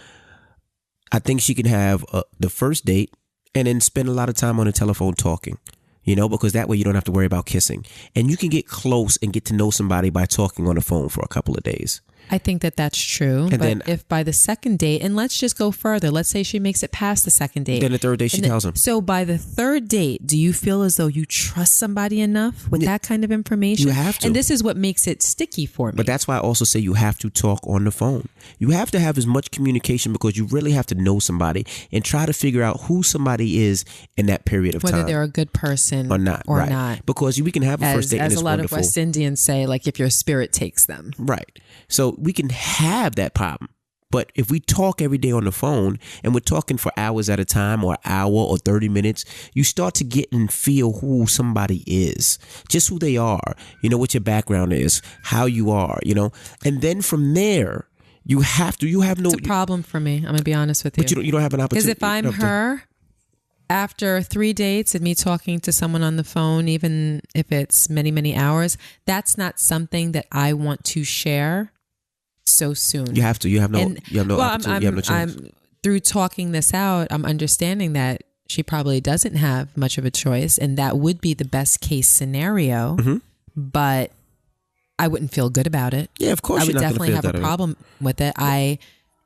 the first date and then spend a lot of time on the telephone talking, because that way you don't have to worry about kissing, and you can get close and get to know somebody by talking on the phone for a couple of days. I think that that's true. And but then, if by the second date, and let's just go further, let's say she makes it past the second date. Then the third date, she tells him. So by the third date, do you feel as though you trust somebody enough with that kind of information? You have to. And this is what makes it sticky for me. But that's why I also say you have to talk on the phone. You have to have as much communication, because you really have to know somebody and try to figure out who somebody is in that period of time. Whether they're a good person or not. Or right. not. Because we can have a first date and as it's a lot wonderful. of West Indians say, like, if your spirit takes them. Right. So we can have that problem. But if we talk every day on the phone and we're talking for hours at a time, or an hour or 30 minutes, you start to get and feel who somebody is, just who they are, what your background is, how you are, and then from there, you have no. It's a problem for me. I'm going to be honest with you. But you don't have an opportunity. Because if I'm her, after 3 dates and me talking to someone on the phone, even if it's many, many hours, that's not something that I want to share so soon. You have to. You have no opportunity. You have no chance. Through talking this out, I'm understanding that she probably doesn't have much of a choice, and that would be the best case scenario. Mm-hmm. But I wouldn't feel good about it. Yeah, of course. I would you're not definitely have a problem with it. I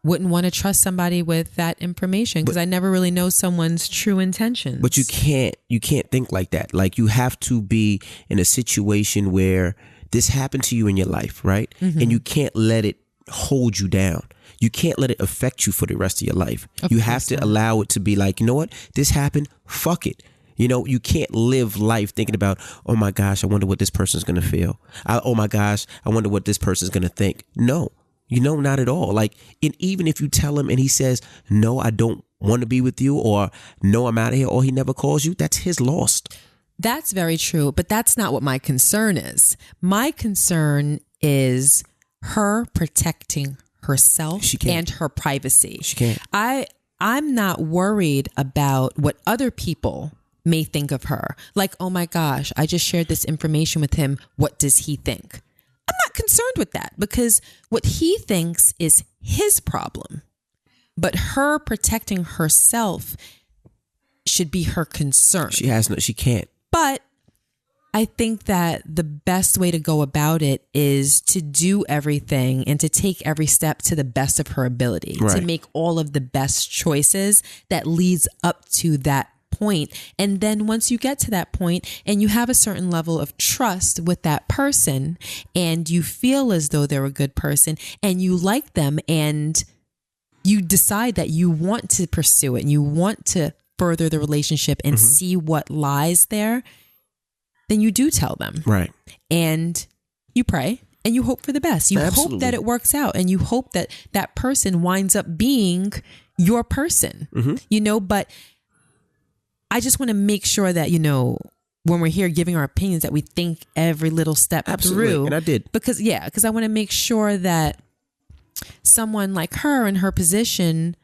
wouldn't want to trust somebody with that information, because I never really know someone's true intentions. But you can't think like that. Like, you have to be in a situation where this happened to you in your life, right? Mm-hmm. And you can't let it hold you down. You can't let it affect you for the rest of your life. You have to allow it to be like, you know what? This happened. Fuck it. You can't live life thinking about, oh my gosh, I wonder what this person's going to feel. Oh my gosh, I wonder what this person's going to think. No, not at all. Like, and even if you tell him and he says, no, I don't want to be with you, or no, I'm out of here, or he never calls you, that's his loss. That's very true. But that's not what my concern is. My concern is her protecting herself and her privacy. She can't. I'm not worried about what other people may think of her. Like, oh my gosh, I just shared this information with him. What does he think? I'm not concerned with that, because what he thinks is his problem. But her protecting herself should be her concern. She can't. But I think that the best way to go about it is to do everything and to take every step to the best of her ability, to make all of the best choices that leads up to that point. And then once you get to that point and you have a certain level of trust with that person, and you feel as though they're a good person and you like them, and you decide that you want to pursue it and you want to further the relationship and see what lies there, then you do tell them. Right. And you pray and you hope for the best. You hope that it works out, and you hope that that person winds up being your person, but I just want to make sure that, when we're here giving our opinions, that we think every little step through. And I did. Because I want to make sure that someone like her in her position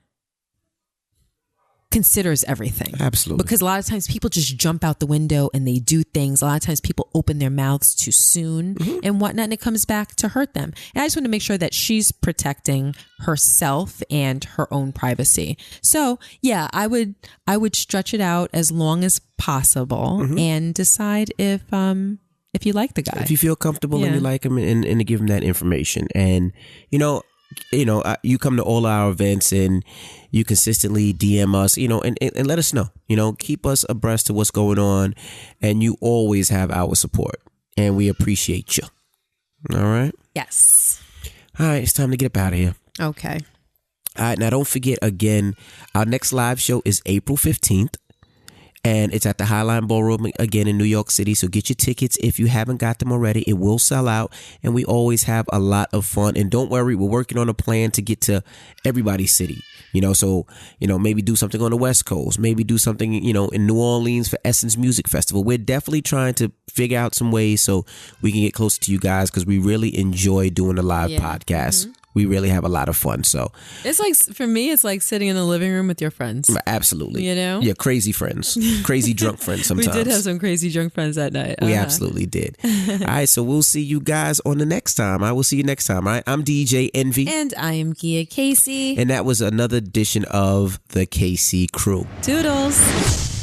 considers everything. Absolutely. Because a lot of times people just jump out the window and they do things. A lot of times people open their mouths too soon and whatnot, and it comes back to hurt them. And I just want to make sure that she's protecting herself and her own privacy. So yeah, I would stretch it out as long as possible and decide if you like the guy. If you feel comfortable and you like him, and to give him that information. And, you come to all our events and you consistently DM us, and let us know, keep us abreast of what's going on, and you always have our support, and we appreciate you. All right. Yes. All right. It's time to get up out of here. Okay. All right. Now, don't forget, again, our next live show is April 15th. And it's at the Highline Ballroom again in New York City. So get your tickets if you haven't got them already. It will sell out. And we always have a lot of fun. And don't worry, we're working on a plan to get to everybody's city. So, maybe do something on the West Coast. Maybe do something, in New Orleans for Essence Music Festival. We're definitely trying to figure out some ways so we can get closer to you guys because we really enjoy doing the live podcast. We really have a lot of fun. So it's like, for me, it's like sitting in the living room with your friends. Absolutely. Yeah, crazy friends, crazy drunk friends sometimes. We did have some crazy drunk friends that night. We absolutely did. All right, so we'll see you guys on the next time. I will see you next time. All right, I'm DJ Envy. And I am Gia Casey. And that was another edition of the KC Crew. Toodles.